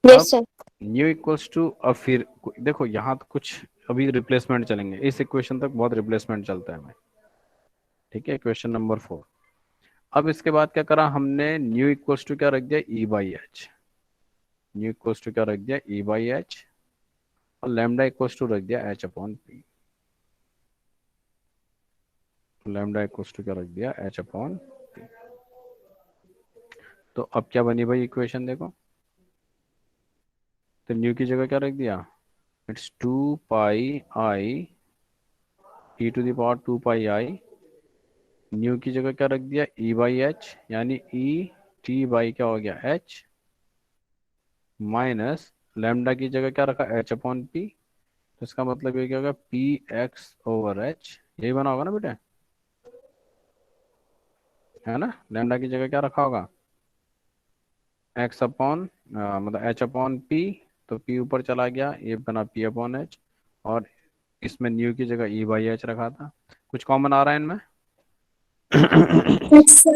अब yes sir. Nu equals to, अब फिर देखो यहाँ तो कुछ अभी रिप्लेसमेंट चलेंगे, इस इक्वेशन तक बहुत रिप्लेसमेंट चलता है हमें। ठीक है, इक्वेशन नंबर 4। अब इसके बाद क्या करा हमने, न्यू इक्वल्स टू क्या रख दिया, E by h. Nu equals to क्या रख दिया, ई बाई एच, और लैम्डा इक्वल्स टू रख दिया h upon p. Lambda equals to क्या रख दिया, एच अपॉन पी। तो अब क्या बनी भाई इक्वेशन देखो, तो न्यू की जगह क्या रख दिया, it's 2 pi i e to the power 2 pi i. Nu की जगह क्या रख दिया, ई बाई एच, यानी ई टी बाई क्या हो गया, एच, माइनस लैम्डा की जगह क्या रखा, एच अपॉन पी। तो इसका मतलब ये क्या होगा, पी एक्स ओवर एच, यही बना होगा ना बेटा, है ना। लैम्डा की जगह क्या रखा होगा, एक्स अपॉन मतलब एच अपॉन पी, तो पी ऊपर चला गया, ये बना पी अपॉन एच, और इसमें न्यू की जगह ई बाई एच रखा था। कुछ कॉमन आ रहा है इनमें? H sir.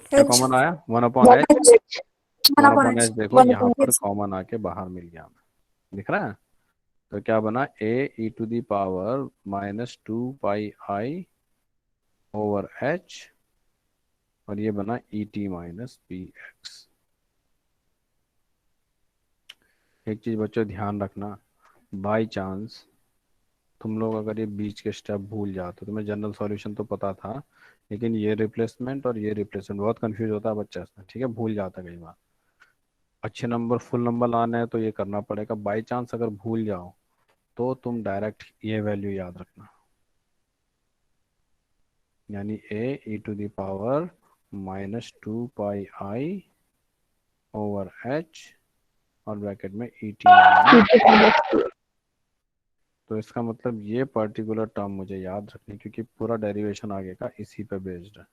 क्या H. कॉमन आया, 1/h। H। 1 one upon upon H. H देखो 1 यहाँ upon पर Yes. कॉमन आके बाहर मिल गया हमें, दिख रहा है। तो क्या बना, A e to the power minus 2 pi i over h, और ये बना E t minus p x. एक चीज बच्चों ध्यान रखना, बाई चांस तुम लोग अगर ये बीच के स्टेप भूल जाओ, तो तुम्हें जनरल सॉल्यूशन तो पता था, लेकिन ये रिप्लेसमेंट और ये रिप्लेसमेंट बहुत कंफ्यूज होता है बच्चा इसमें, ठीक है, भूल जाता है कई बार। अच्छे नंबर फुल नंबर लाना है तो ये करना पड़ेगा, बाई चांस अगर भूल जाओ तो तुम डायरेक्ट ये वैल्यू याद रखना, यानी A e to the power minus 2 pi i over h, और ब्रैकेट में ई टी माइनस। तो इसका मतलब ये पर्टिकुलर टर्म मुझे याद रखनी, क्योंकि पूरा डेरिवेशन आगे का इसी पे बेस्ड है,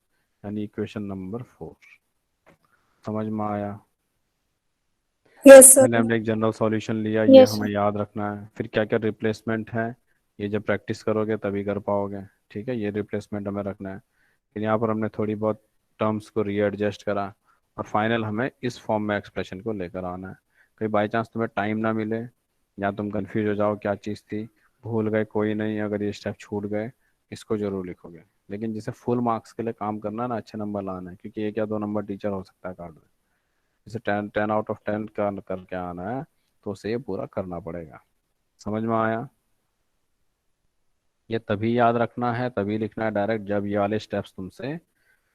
यानी इक्वेशन नंबर 4। समझ में आया? Yes sir. पहले हमने एक जनरल सॉल्यूशन लिया, ये यस हमें सर। याद रखना है, फिर क्या क्या रिप्लेसमेंट है, ये जब प्रैक्टिस करोगे तभी कर पाओगे। ठीक है, ये रिप्लेसमेंट हमें रखना है। फिर यहाँ पर हमने थोड़ी बहुत टर्म्स को रीएडजस्ट करा, और फाइनल हमें इस फॉर्म में एक्सप्रेशन को लेकर आना है। कहीं बाई चांस तुम्हें टाइम ना मिले, या तुम कंफ्यूज हो जाओ क्या चीज़ थी, भूल गए, कोई नहीं, अगर ये स्टेप छूट गए इसको जरूर लिखोगे। लेकिन जिसे फुल मार्क्स के लिए काम करना है ना, अच्छे नंबर लाना है, क्योंकि एक या दो नंबर टीचर हो सकता है कार्ड में, जैसे 10 10 आउट ऑफ 10 का करके आना है, तो उसे ये पूरा करना पड़ेगा। समझ में आया? ये तभी याद रखना है, तभी लिखना है डायरेक्ट, जब ये वाले स्टेप्स तुमसे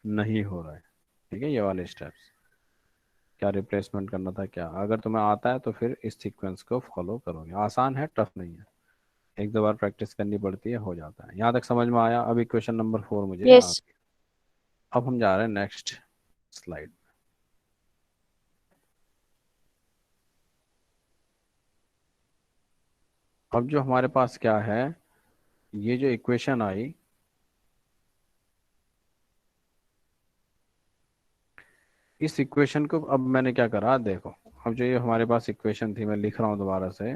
नहीं हो रहे। ठीक है, ये वाले स्टेप्स क्या रिप्लेसमेंट करना था क्या, अगर तुम्हें आता है तो फिर इस सीक्वेंस को फॉलो करोगे। आसान है, टफ नहीं है, एक दो बार प्रैक्टिस करनी पड़ती है, हो जाता है। यहाँ तक समझ में आया? अब इक्वेशन नंबर 4 मुझे आ यस। गई। अब हम जा रहे हैं नेक्स्ट स्लाइड। अब जो हमारे पास क्या है, ये जो इक्वेशन आई, इस इक्वेशन को अब मैंने क्या करा देखो, अब जो ये हमारे पास इक्वेशन थी, मैं लिख रहा हूँ दोबारा से,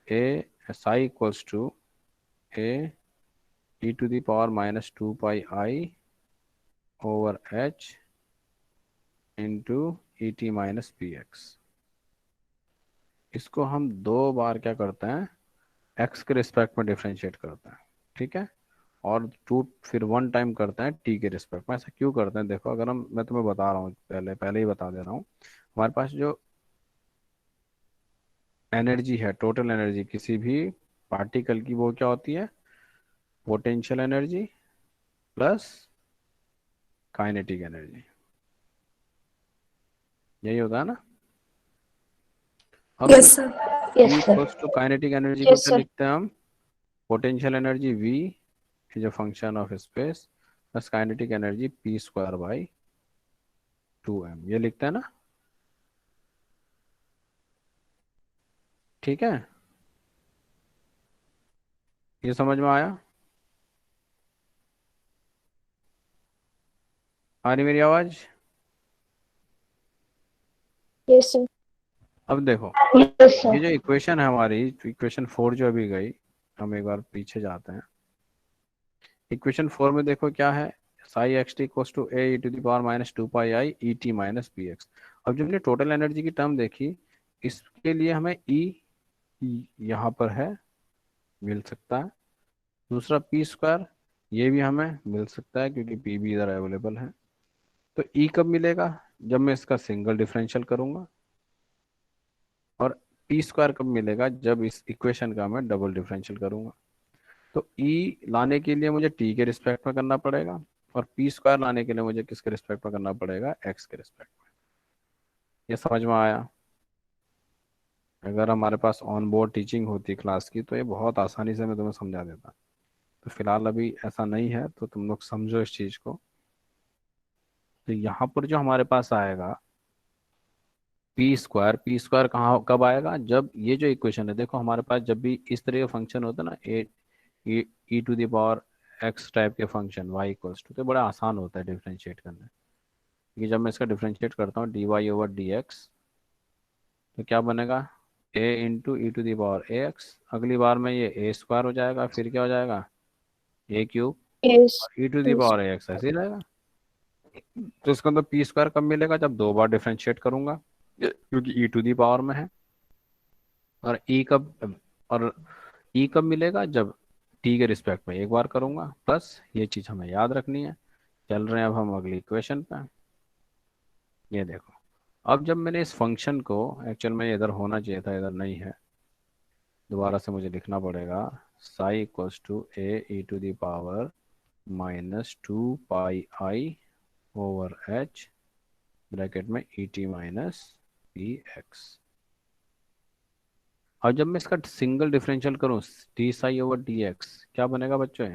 a s i equals to A e to the power minus 2 pi i over h into e t minus p x. इसको हम दो बार क्या करते हैं, एक्स के रिस्पेक्ट में डिफ्रेंशिएट करते हैं, ठीक है, और टू फिर 1 टाइम करते हैं टी के रिस्पेक्ट में। ऐसा क्यों करते हैं देखो, अगर हम, मैं तुम्हें बता रहा हूँ, पहले पहले ही बता दे रहा हूँ, हमारे पास जो एनर्जी है, टोटल एनर्जी किसी भी पार्टिकल की, वो क्या होती है, potential energy plus kinetic energy, यही होता है ना। अब Yes, sir. Yes, E sir. Equals to kinetic energy को Yes, क्या sir. लिखते हैं हम, potential energy V is a function of space plus kinetic energy P square by 2m, ये लिखते हैं ना, ठीक है। ये समझ में आया, आ रही मेरी आवाज। Yes, sir. अब देखो Yes, sir. ये जो इक्वेशन है हमारी, इक्वेशन 4 जो अभी गई, हम एक बार पीछे जाते हैं। इक्वेशन 4 में देखो क्या है, psi x t equals to A e to the power minus 2 pi i e t minus p x. अब जब हमने टोटल एनर्जी की टर्म देखी, इसके लिए हमें ई यहाँ पर है, मिल सकता है। दूसरा पी स्क्वायर, ये भी हमें मिल सकता है क्योंकि पी भी इधर अवेलेबल है। तो ई कब मिलेगा, जब मैं इसका सिंगल डिफरेंशियल करूंगा। और पी स्क्वायर कब मिलेगा, जब इस इक्वेशन का मैं डबल डिफरेंशियल करूंगा। तो ई लाने के लिए मुझे टी के रिस्पेक्ट में करना पड़ेगा, और पी स्क्वायर लाने के लिए मुझे किसके रिस्पेक्ट में करना पड़ेगा, एक्स के रिस्पेक्ट में। ये समझ में आया। अगर हमारे पास ऑन बोर्ड टीचिंग होती क्लास की तो ये बहुत आसानी से मैं तुम्हें समझा देता। तो फिलहाल अभी ऐसा नहीं है, तो तुम लोग समझो इस चीज को। तो यहाँ पर जो हमारे पास आएगा पी स्क्वायर कहाँ कब आएगा, जब ये जो इक्वेशन है, देखो हमारे पास जब भी इस तरह का फंक्शन होता है ना, e to the power x type के फंक्शन वाई इक्वल्स टू, तो बड़ा आसान होता है डिफ्रेंशिएट करना। क्योंकि जब मैं इसका डिफ्रेंशिएट करता हूँ d y over d x, तो क्या बनेगा, a into e to the power a x. अगली बार में ये ए स्क्वायर हो जाएगा, फिर क्या हो जाएगा, ए क्यूब, Yes. और e to the power a x ऐसे ही रहेगा। तो इसका मतलब पी स्क्वायर कब मिलेगा, जब दो बार डिफ्रेंशिएट करूंगा, क्योंकि ई टू दी पावर में है। और ई कब मिलेगा, जब टी के रिस्पेक्ट में एक बार करूंगा। बस ये चीज हमें याद रखनी है। चल रहे हैं अब हम अगली इक्वेशन पे। ये देखो, अब जब मैंने इस फंक्शन को, एक्चुअल में इधर होना चाहिए था, इधर नहीं है, दोबारा से मुझे लिखना पड़ेगा, psi equals to A e to the power minus 2 pi i over h bracket में E t minus p x. और जब मैं इसका सिंगल डिफरेंशियल करूं d psi over d x, क्या बनेगा बच्चों,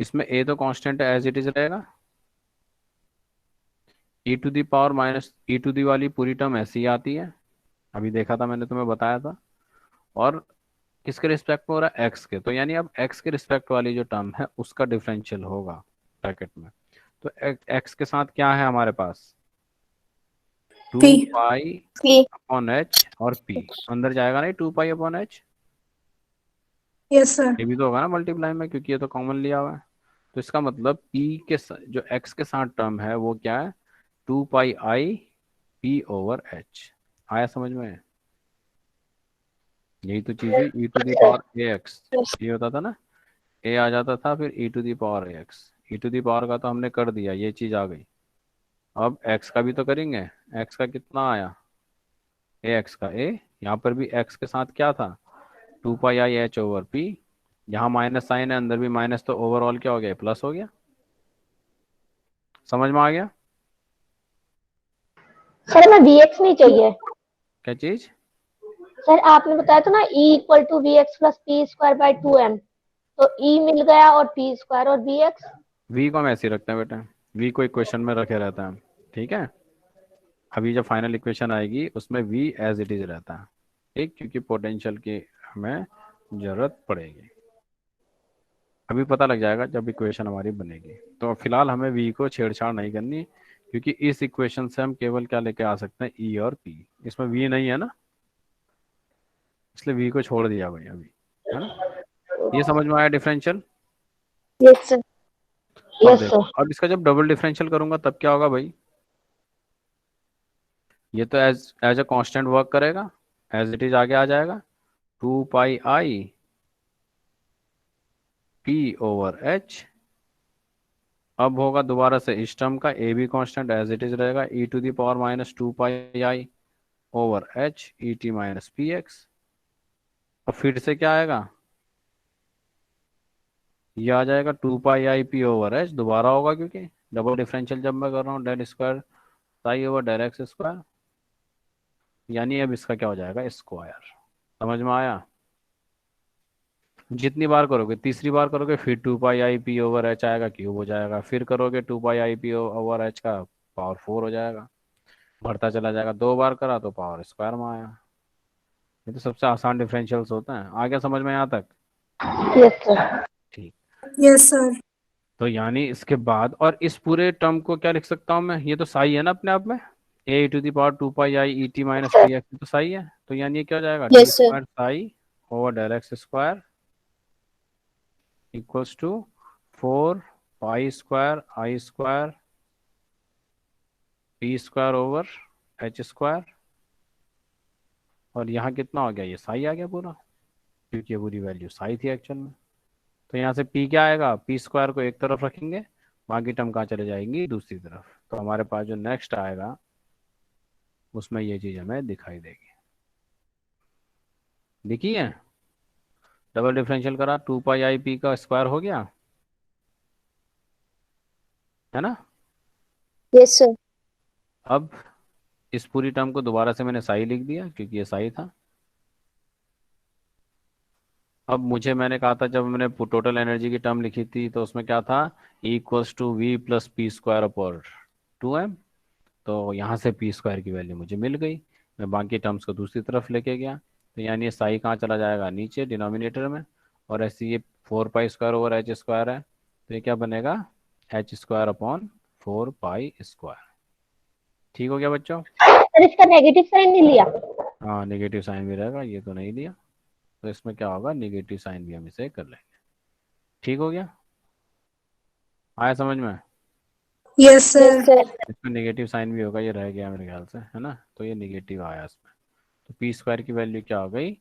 इसमें ए तो कांस्टेंट है, एज इट इज रहेगा। E to the power minus e to the वाली पूरी टर्म ऐसी ही आती है, अभी देखा था मैंने, तुम्हें बताया था। और किसके रिस्पेक्ट में हो रहा है, एक्स के। तो यानी अब एक्स के रिस्पेक्ट वाली जो टर्म है उसका डिफरेंशियल होगा ब्रैकेट में। तो एक्स के साथ क्या है हमारे पास, 2 P. पाई P. अपॉन एच, और पी अंदर जाएगा नहीं, 2 pi upon H, Yes, sir. ये भी तो होगा ना मल्टीप्लाई में, क्योंकि ये तो कॉमन लिया हुआ है। तो इसका मतलब पी के जो एक्स के साथ टर्म है वो क्या है, 2 pi i p over h. आया समझ में, यही तो चीज हुई, e to the power a x, ये होता था ना, ए आ जाता था, फिर e to the power a x. E to the power का तो हमने कर दिया, ये चीज आ गई। अब एक्स का भी तो करेंगे। एक्स का कितना आया, ए एक्स का ए, यहाँ पर भी एक्स के साथ क्या था, 2 pi I H over P. यहाँ माइनस साइन है, अंदर भी माइनस, तो ओवरऑल क्या हो गया, प्लस हो गया। समझ में आ गया। सर हमें Vx नहीं चाहिए। क्या चीज, सर आपने बताया था ना E equal to v x plus p square by 2m, तो E मिल गया और पी स्क्वायर और Vx। वी को हम ऐसे ही रखते हैं बेटा, वी को इक्वेशन में रखे रहता है, ठीक है। अभी जब फाइनल इक्वेशन आएगी उसमें वी एज इट इज रहता है, ठीक, क्योंकि पोटेंशियल की हमें जरूरत पड़ेगी। अभी पता लग जाएगा जब इक्वेशन हमारी बनेगी। तो फिलहाल हमें वी को छेड़छाड़ नहीं करनी, क्योंकि इस इक्वेशन से हम केवल क्या लेके आ सकते हैं, ई और पी। इसमें वी नहीं है ना, इसलिए वी को छोड़ दिया भाई अभी, है ना। ये समझ में आया डिफरेंशियल। Yes sir. अब यस देखो, सर। अब इसका जब डबल डिफरेंशियल करूंगा तब क्या होगा भाई, ये तो as as a constant work करेगा, एज इट इज आगे आ जाएगा, 2 pi i p over h. अब होगा दोबारा से इस टर्म का, ए भी कांस्टेंट एज इट इज रहेगा, e to the power minus 2 pi i over h E t minus p x. अब फिर से क्या आएगा, ये आ जाएगा 2 पाई i p/h, दोबारा होगा क्योंकि डबल डिफरेंशियल जब मैं कर रहा हूँ, del square psi over del x square, यानी अब इसका क्या हो जाएगा, स्क्वायर। समझ में आया? जितनी बार करोगे, तीसरी बार करोगे फिर 2 पाई i p/h आएगा, क्यूब हो जाएगा, फिर करोगे 2 पाई i p/h का पावर 4 हो जाएगा, बढ़ता चला जाएगा। 2 बार करा तो पावर स्क्वायर में आया। ये तो सबसे आसान डिफरेंशियल्स होते हैं। आ गया समझ में यहाँ तक? Yes sir. ठीक। Yes, sir. तो यानी इसके बाद, और इस पूरे टर्म को क्या लिख सकता हूँ मैं, ये तो साई है ना अपने आप में, a⁻2 pi i e t - 3x तो साई है, तो यानी ये क्या हो जाएगा, t Yes, sir. Square psi over del x square equals to 4 pi square i² p square over h square. और यहाँ कितना हो गया, ये साई आ गया पूरा, क्योंकि ये पूरी वैल्यू साई थी एक्चुअल में। तो यहाँ से p क्या आएगा, p स्क्वायर को एक तरफ रखेंगे, बाकी टर्म कहाँ चले जाएंगी, दूसरी तरफ। तो हमारे पास जो नेक्स्ट आएगा उसमें ये चीज़ हमें दिखाई देगी। दिखी है? डबल डिफरेंशियल करा, 2 पाई i p का स्क्वायर हो गया, है ना? Yes, sir. अब इस पूरी टर्म को दोबारा से मैंने साई लिख दिया क्योंकि ये साई था। अब मुझे, मैंने कहा था जब मैंने टोटल एनर्जी की टर्म लिखी थी तो उसमें क्या था, E = V + p² / 2m। तो यहाँ से p स्क्वायर की वैल्यू मुझे मिल गई, मैं बाकी टर्म्स को दूसरी तरफ लेके गया, तो यानी ये साई कहाँ चला जाएगा, नीचे डिनोमिनेटर में। और ऐसे ये 4 पाई² ओवर h स्क्वायर है, तो ये क्या बनेगा, h²/4 पाई²। ठीक हो गया बच्चों? सर इसका नेगेटिव साइन नहीं लिया? हाँ, नेगेटिव साइन भी रहेगा, ये तो नहीं दिया, तो इसमें क्या होगा, नेगेटिव साइन भी हम इसे कर लेंगे। ठीक हो गया? आया समझ में? Yes, sir. Yes, sir. इसमें नेगेटिव साइन भी होगा, ये रह गया मेरे ख्याल से, है ना? तो ये नेगेटिव आया इसमें। तो पी स्क्वायर की वैल्यू क्या हो गई,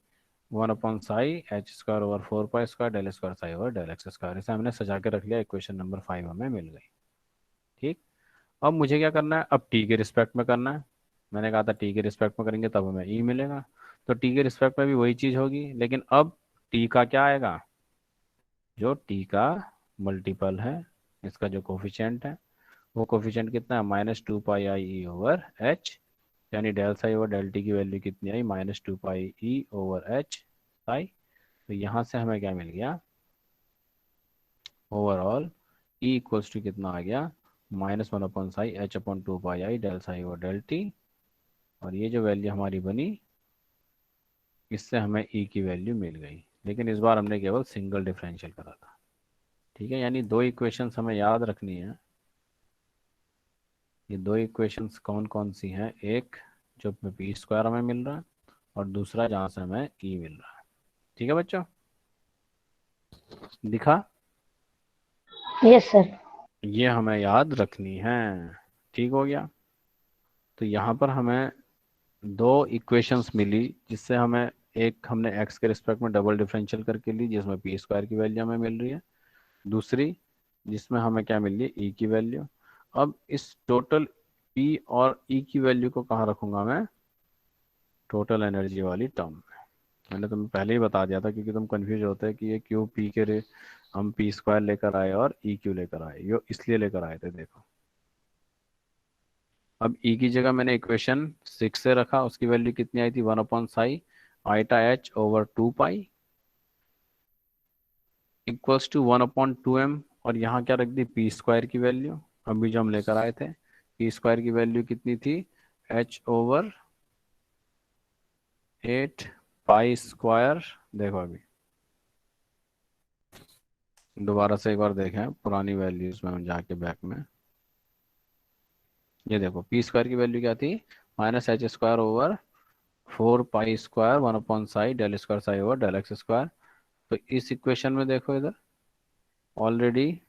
1/साई h² ओवर 4 पाई² del square psi over del x square. इसे हमने सजा के रख लिया, इक्वेशन नंबर 5 हमें मिल गई। ठीक। अब मुझे क्या करना है, अब टी के रिस्पेक्ट में करना है। मैंने कहा था टी के रिस्पेक्ट में करेंगे तब हमें ई मिलेगा, तो टी के रिस्पेक्ट में भी वही चीज़ होगी, लेकिन अब टी का क्या आएगा, जो टी का मल्टीपल है, इसका जो कोफिशिएंट है, वो कोफिशिएंट कितना है, -2 पाई i e/h, यानी del psi over del t की वैल्यू कितनी आई, -2 पाई e/h साई। तो यहाँ से हमें क्या मिल गया, ओवरऑल E = कितना आ गया, -1/साई h/2 pi i del psi over del t. और ये जो वैल्यू हमारी बनी, इससे हमें E की वैल्यू मिल गई, लेकिन इस बार हमने केवल सिंगल डिफरेंशियल करा था। ठीक है, यानी दो इक्वेशंस हमें याद रखनी है। ये दो इक्वेशंस कौन कौन सी हैं, एक जो p² हमें मिल रहा है, और दूसरा जहाँ से हमें E मिल रहा है। ठीक है बच्चों, दिखा? Yes sir. ये हमें याद रखनी है। ठीक हो गया? तो यहाँ पर हमें दो इक्वेशंस मिली, जिससे हमें, एक हमने x के रिस्पेक्ट में डबल डिफरेंशियल करके ली, जिसमें p² की वैल्यू हमें मिल रही है, दूसरी जिसमें हमें क्या मिल रही है, E की वैल्यू। अब इस टोटल P और E की वैल्यू को कहाँ रखूंगा मैं, टोटल एनर्जी वाली टर्म में। मैंने तुम्हें पहले ही बता दिया था, क्योंकि तुम कंफ्यूज होते हैं कि ये क्यों P के हम p² लेकर आए और E क्यों लेकर आए, ये इसलिए लेकर आए थे। देखो, अब E की जगह मैंने इक्वेशन 6 से रखा, उसकी वैल्यू कितनी आई थी, 1/साई i/h over 2 pi equals to 1/2m, और यहाँ क्या रख दी, p² की वैल्यू, अभी जो हम लेकर आए थे। p² की वैल्यू कितनी थी, h/8 पाई²। देखो अभी दोबारा से एक बार देखें पुरानी वैल्यूज में हम जाके बैक में, ये देखो p² की वैल्यू क्या थी, -h² ओवर 4 पाई², 1/साई del square psi over del x square. तो इस इक्वेशन में देखो, इधर ऑलरेडी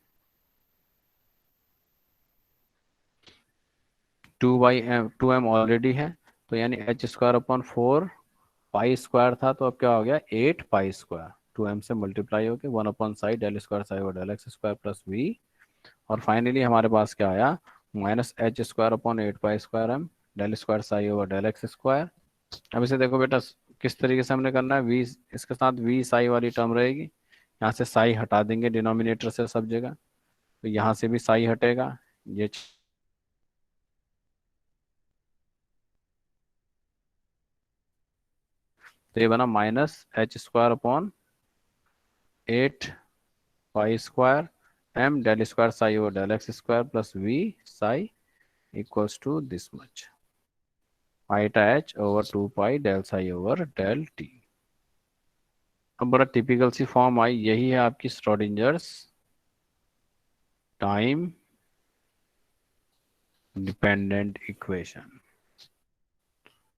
2m ऑलरेडी है, तो यानी h²/4 पाई² था, तो अब क्या हो गया, 8 पाई², 2m से मल्टीप्लाई होके 1/साई del square psi over del x square plus v। और फाइनली हमारे पास क्या आया, -h²/8 पाई² del square psi over del x square. अब इसे देखो बेटा, किस तरीके से हमने करना है, v इसके साथ v साई वाली टर्म रहेगी, यहाँ से साई हटा देंगे डिनोमिनेटर से सब जगह, तो यहाँ से भी साई हटेगा। ये तो ये बना -h² / 8 pi m del square psi over del x square plus v psi equals to this much i/h/2 pi del psi over del t। अब बड़ा टिपिकल सी फॉर्म आई, यही है आपकी श्रोडिंजर्स टाइम डिपेंडेंट इक्वेशन,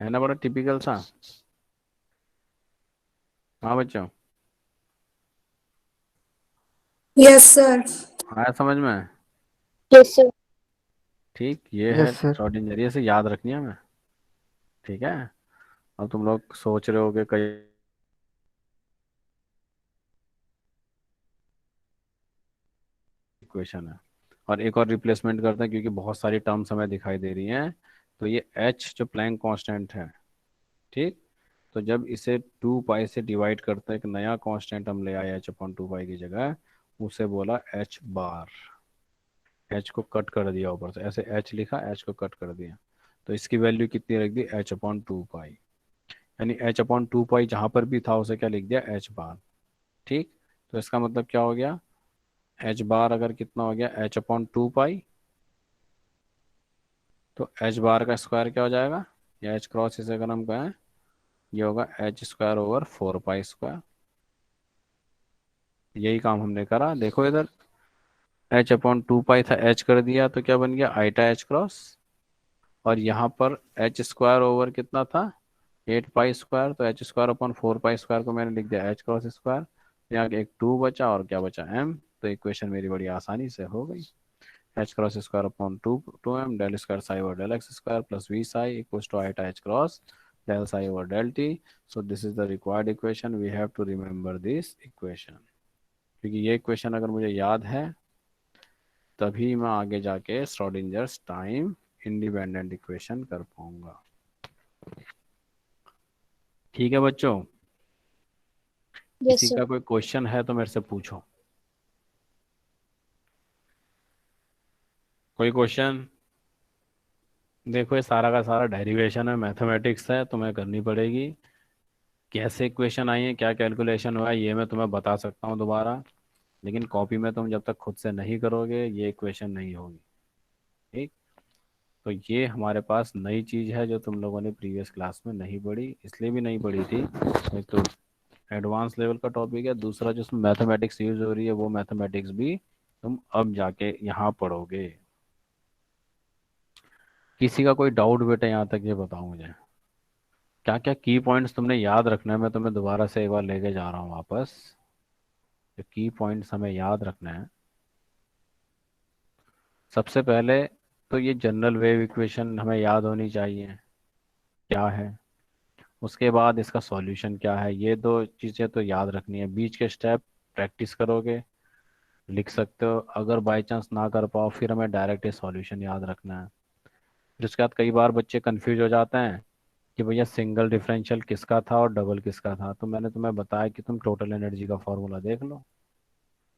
है ना, बड़ा typical सा। हाँ बच्चों, Yes, sir. आया समझ में? Yes sir. ठीक, ये है यस सर। श्रोडिंगर, ये से याद रखनी है हमें, ठीक है। अब तुम लोग सोच रहे होगे कई इक्वेशन है, और एक और रिप्लेसमेंट करते हैं क्योंकि बहुत सारी टर्म्स हमें दिखाई दे रही हैं। तो ये h जो प्लैंक कांस्टेंट है, ठीक, तो जब इसे 2 पाई से डिवाइड करते हैं, एक नया कांस्टेंट हम ले आए h/2 पाई की जगह, उसे बोला h बार। h को कट कर दिया ऊपर से, ऐसे h लिखा, h को कट कर दिया, तो इसकी वैल्यू कितनी रख दी, h/2 पाई। यानी h/2 पाई जहाँ पर भी था उसे क्या लिख दिया, h बार। ठीक, तो इसका मतलब क्या हो गया, h बार अगर कितना हो गया, h/2 पाई, तो h बार का स्क्वायर क्या हो जाएगा, या h क्रॉस इसे अगर हम कहें, ये होगा h² / 4 पाई²। यही काम हमने करा, देखो इधर h/2 पाई था, h कर दिया तो क्या बन गया, i/h क्रॉस, और यहाँ पर h² कितना था, 8 पाई², तो h²/4 पाई² को मैंने लिख दिया h क्रॉस स्क्वायर। यहाँ एक 2 बचा और क्या बचा, m, तो इक्वेशन मेरी बड़ी आसानी से हो गई। h क्रॉस स्क्वायर/2m del square psi over del x square plus v psi equals to i/h cross del psi over del t। So this is the required equation, we have to remember this equation, क्योंकि ये equation अगर मुझे याद है तभी मैं आगे जाके श्रोडिंजर्स टाइम इंडिपेंडेंट इक्वेशन कर पाऊंगा। ठीक है बच्चों, यस किसी सर। का कोई क्वेश्चन है तो मेरे से पूछो। कोई क्वेश्चन? देखो ये सारा का सारा डेरिवेशन है, मैथमेटिक्स है, तुम्हें करनी पड़ेगी। कैसे इक्वेशन आई है, क्या कैलकुलेशन हुआ है, ये मैं तुम्हें बता सकता हूँ दोबारा, लेकिन कॉपी में तुम जब तक खुद से नहीं करोगे ये इक्वेशन नहीं होगी। ठीक, तो ये हमारे पास नई चीज़ है जो तुम लोगों ने प्रीवियस क्लास में नहीं पढ़ी, इसलिए भी नहीं पढ़ी थी, एक तो एडवांस लेवल का टॉपिक है, दूसरा जो मैथमेटिक्स यूज हो रही है वो मैथमेटिक्स भी तुम अब जाके यहाँ पढ़ोगे। किसी का कोई डाउट बेटा यहाँ तक ये बताओ मुझे, क्या क्या की पॉइंट्स तुमने याद रखना है, मैं तुम्हें दोबारा से एक बार लेके जा रहा हूँ वापस। जो की पॉइंट्स हमें याद रखना है, सबसे पहले तो ये जनरल वेव इक्वेशन हमें याद होनी चाहिए क्या है, उसके बाद इसका सॉल्यूशन क्या है, ये दो चीज़ें तो याद रखनी है। बीच के स्टेप प्रैक्टिस करोगे, लिख सकते हो, अगर बाई चांस ना कर पाओ फिर हमें डायरेक्ट ये सॉल्यूशन याद रखना है। फिर उसके बाद कई बार बच्चे कंफ्यूज हो जाते हैं कि भैया सिंगल डिफरेंशियल किसका था और डबल किसका था, तो मैंने तुम्हें बताया कि तुम टोटल एनर्जी का फॉर्मूला देख लो।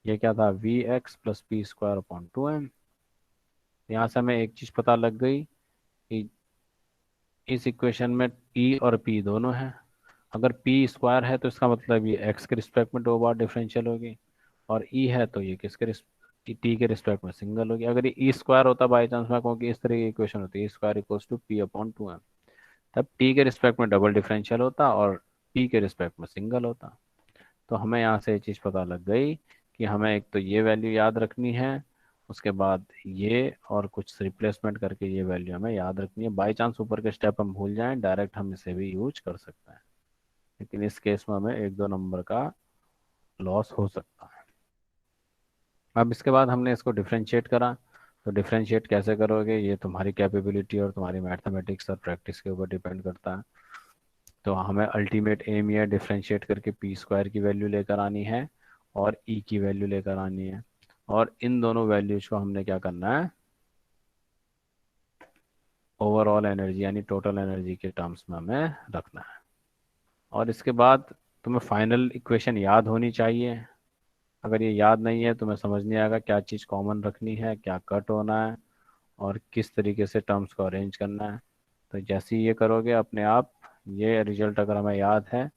ये क्या था, Vx + p² / 2m। यहाँ से हमें एक चीज़ पता लग गई कि इस इक्वेशन में E और P दोनों हैं। अगर p² है तो इसका मतलब ये x के रिस्पेक्ट में 2 बार डिफरेंशियल होगी, और E है तो ये किसके t के रिस्पेक्ट में सिंगल होगी। अगर ये E² होता बाई चांस में कहूँ कि इस तरह की इक्वेशन होती है, E² = p/2m, तब t के रिस्पेक्ट में डबल डिफरेंशियल होता और p के रिस्पेक्ट में सिंगल होता। तो हमें यहाँ से ये चीज़ पता लग गई कि हमें एक तो ये वैल्यू याद रखनी है, उसके बाद ये और कुछ रिप्लेसमेंट करके ये वैल्यू हमें याद रखनी है। बाई चांस ऊपर के स्टेप हम भूल जाएं, डायरेक्ट हम इसे भी यूज कर सकते हैं, लेकिन इस केस में हमें 1-2 नंबर का लॉस हो सकता है। अब इसके बाद हमने इसको डिफ्रेंशिएट करा, तो डिफ्रेंशिएट कैसे करोगे ये तुम्हारी कैपेबिलिटी और तुम्हारी मैथमेटिक्स और प्रैक्टिस के ऊपर डिपेंड करता है। तो हमें अल्टीमेट एम ये डिफ्रेंशिएट करके p² की वैल्यू लेकर आनी है और e की वैल्यू लेकर आनी है, और इन दोनों वैल्यूज को हमने क्या करना है, ओवरऑल एनर्जी यानी टोटल एनर्जी के टर्म्स में हमें रखना है। और इसके बाद तुम्हें फाइनल इक्वेशन याद होनी चाहिए, अगर ये याद नहीं है तो मैं समझ नहीं आएगा क्या चीज़ कॉमन रखनी है, क्या कट होना है और किस तरीके से टर्म्स को अरेंज करना है। तो जैसे ही ये करोगे अपने आप ये रिजल्ट अगर हमें याद है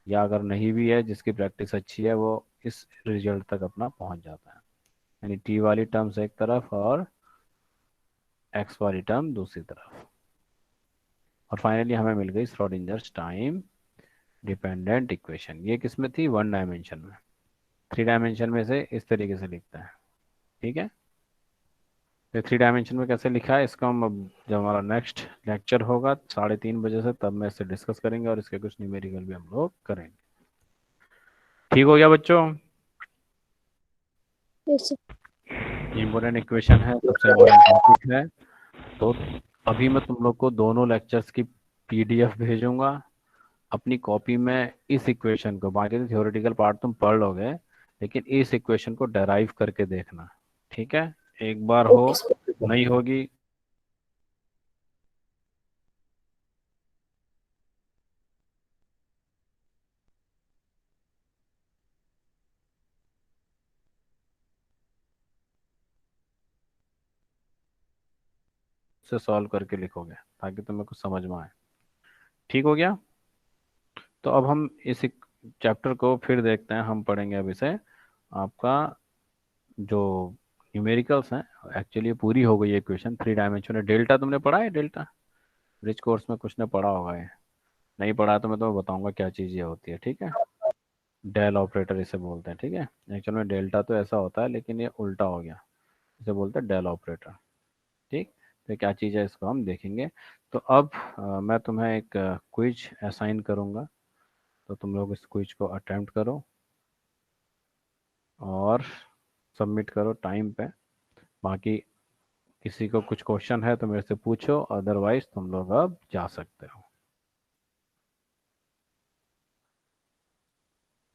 या अगर नहीं भी है, जिसकी प्रैक्टिस अच्छी है वो इस रिजल्ट तक अपना पहुंच जाता है। यानी टी वाली टर्म्स एक तरफ और एक्स वाली टर्म दूसरी तरफ। और फाइनली हमें मिल गई श्रोडिंजर्स टाइम डिपेंडेंट इक्वेशन। ये किस में थी? 1 डायमेंशन में। 3 डायमेंशन में से इस तरीके से लिखता है, ठीक है। तो 3 डायमेंशन में कैसे लिखा है इसको हम अब जब हमारा नेक्स्ट लेक्चर होगा 3:30 बजे से, तब मैं इससे डिस्कस करेंगे और इसके कुछ न्यूमेरिकल भी हम लोग करेंगे। ठीक हो गया बच्चों? Yes sir. इम्पोर्टेंट इक्वेशन है, सबसे इम्पोर्टेंट टॉपिक है। तो अभी मैं तुम लोग को दोनों लेक्चर्स की पीडीएफ भेजूंगा अपनी कॉपी में। इस इक्वेशन को, बाकी तो थ्योरेटिकल पार्ट तुम पढ़ लोगे, लेकिन इस इक्वेशन को डेराइव करके देखना, ठीक है। एक बार हो, ओके सर। नहीं होगी से सॉल्व करके लिखोगे ताकि तुम्हें कुछ समझ में आए। ठीक हो गया? तो अब हम इस चैप्टर को फिर देखते हैं। हम पढ़ेंगे अब इसे, आपका जो न्यूमेरिकल्स हैं। एक्चुअली पूरी हो गई है इक्वेशन 3 डायमेंशन में। डेल्टा तुमने पढ़ा है? डेल्टा ब्रिज कोर्स में कुछ ने पढ़ा होगा, ये नहीं पढ़ा है तो मैं तुम्हें बताऊंगा क्या चीज़ ये होती है, ठीक है। डेल ऑपरेटर इसे बोलते हैं, ठीक है। एक्चुअल में डेल्टा तो ऐसा होता है लेकिन ये उल्टा हो गया, इसे बोलते हैं डेल ऑपरेटर, ठीक। तो क्या चीज़ है इसको हम देखेंगे। तो अब मैं तुम्हें एक क्विज असाइन करूंगा, तो तुम लोग इस क्विज को अटेम्प्ट करो और सबमिट करो टाइम पे। बाकी किसी को कुछ क्वेश्चन है तो मेरे से पूछो, अदरवाइज तुम लोग अब जा सकते हो।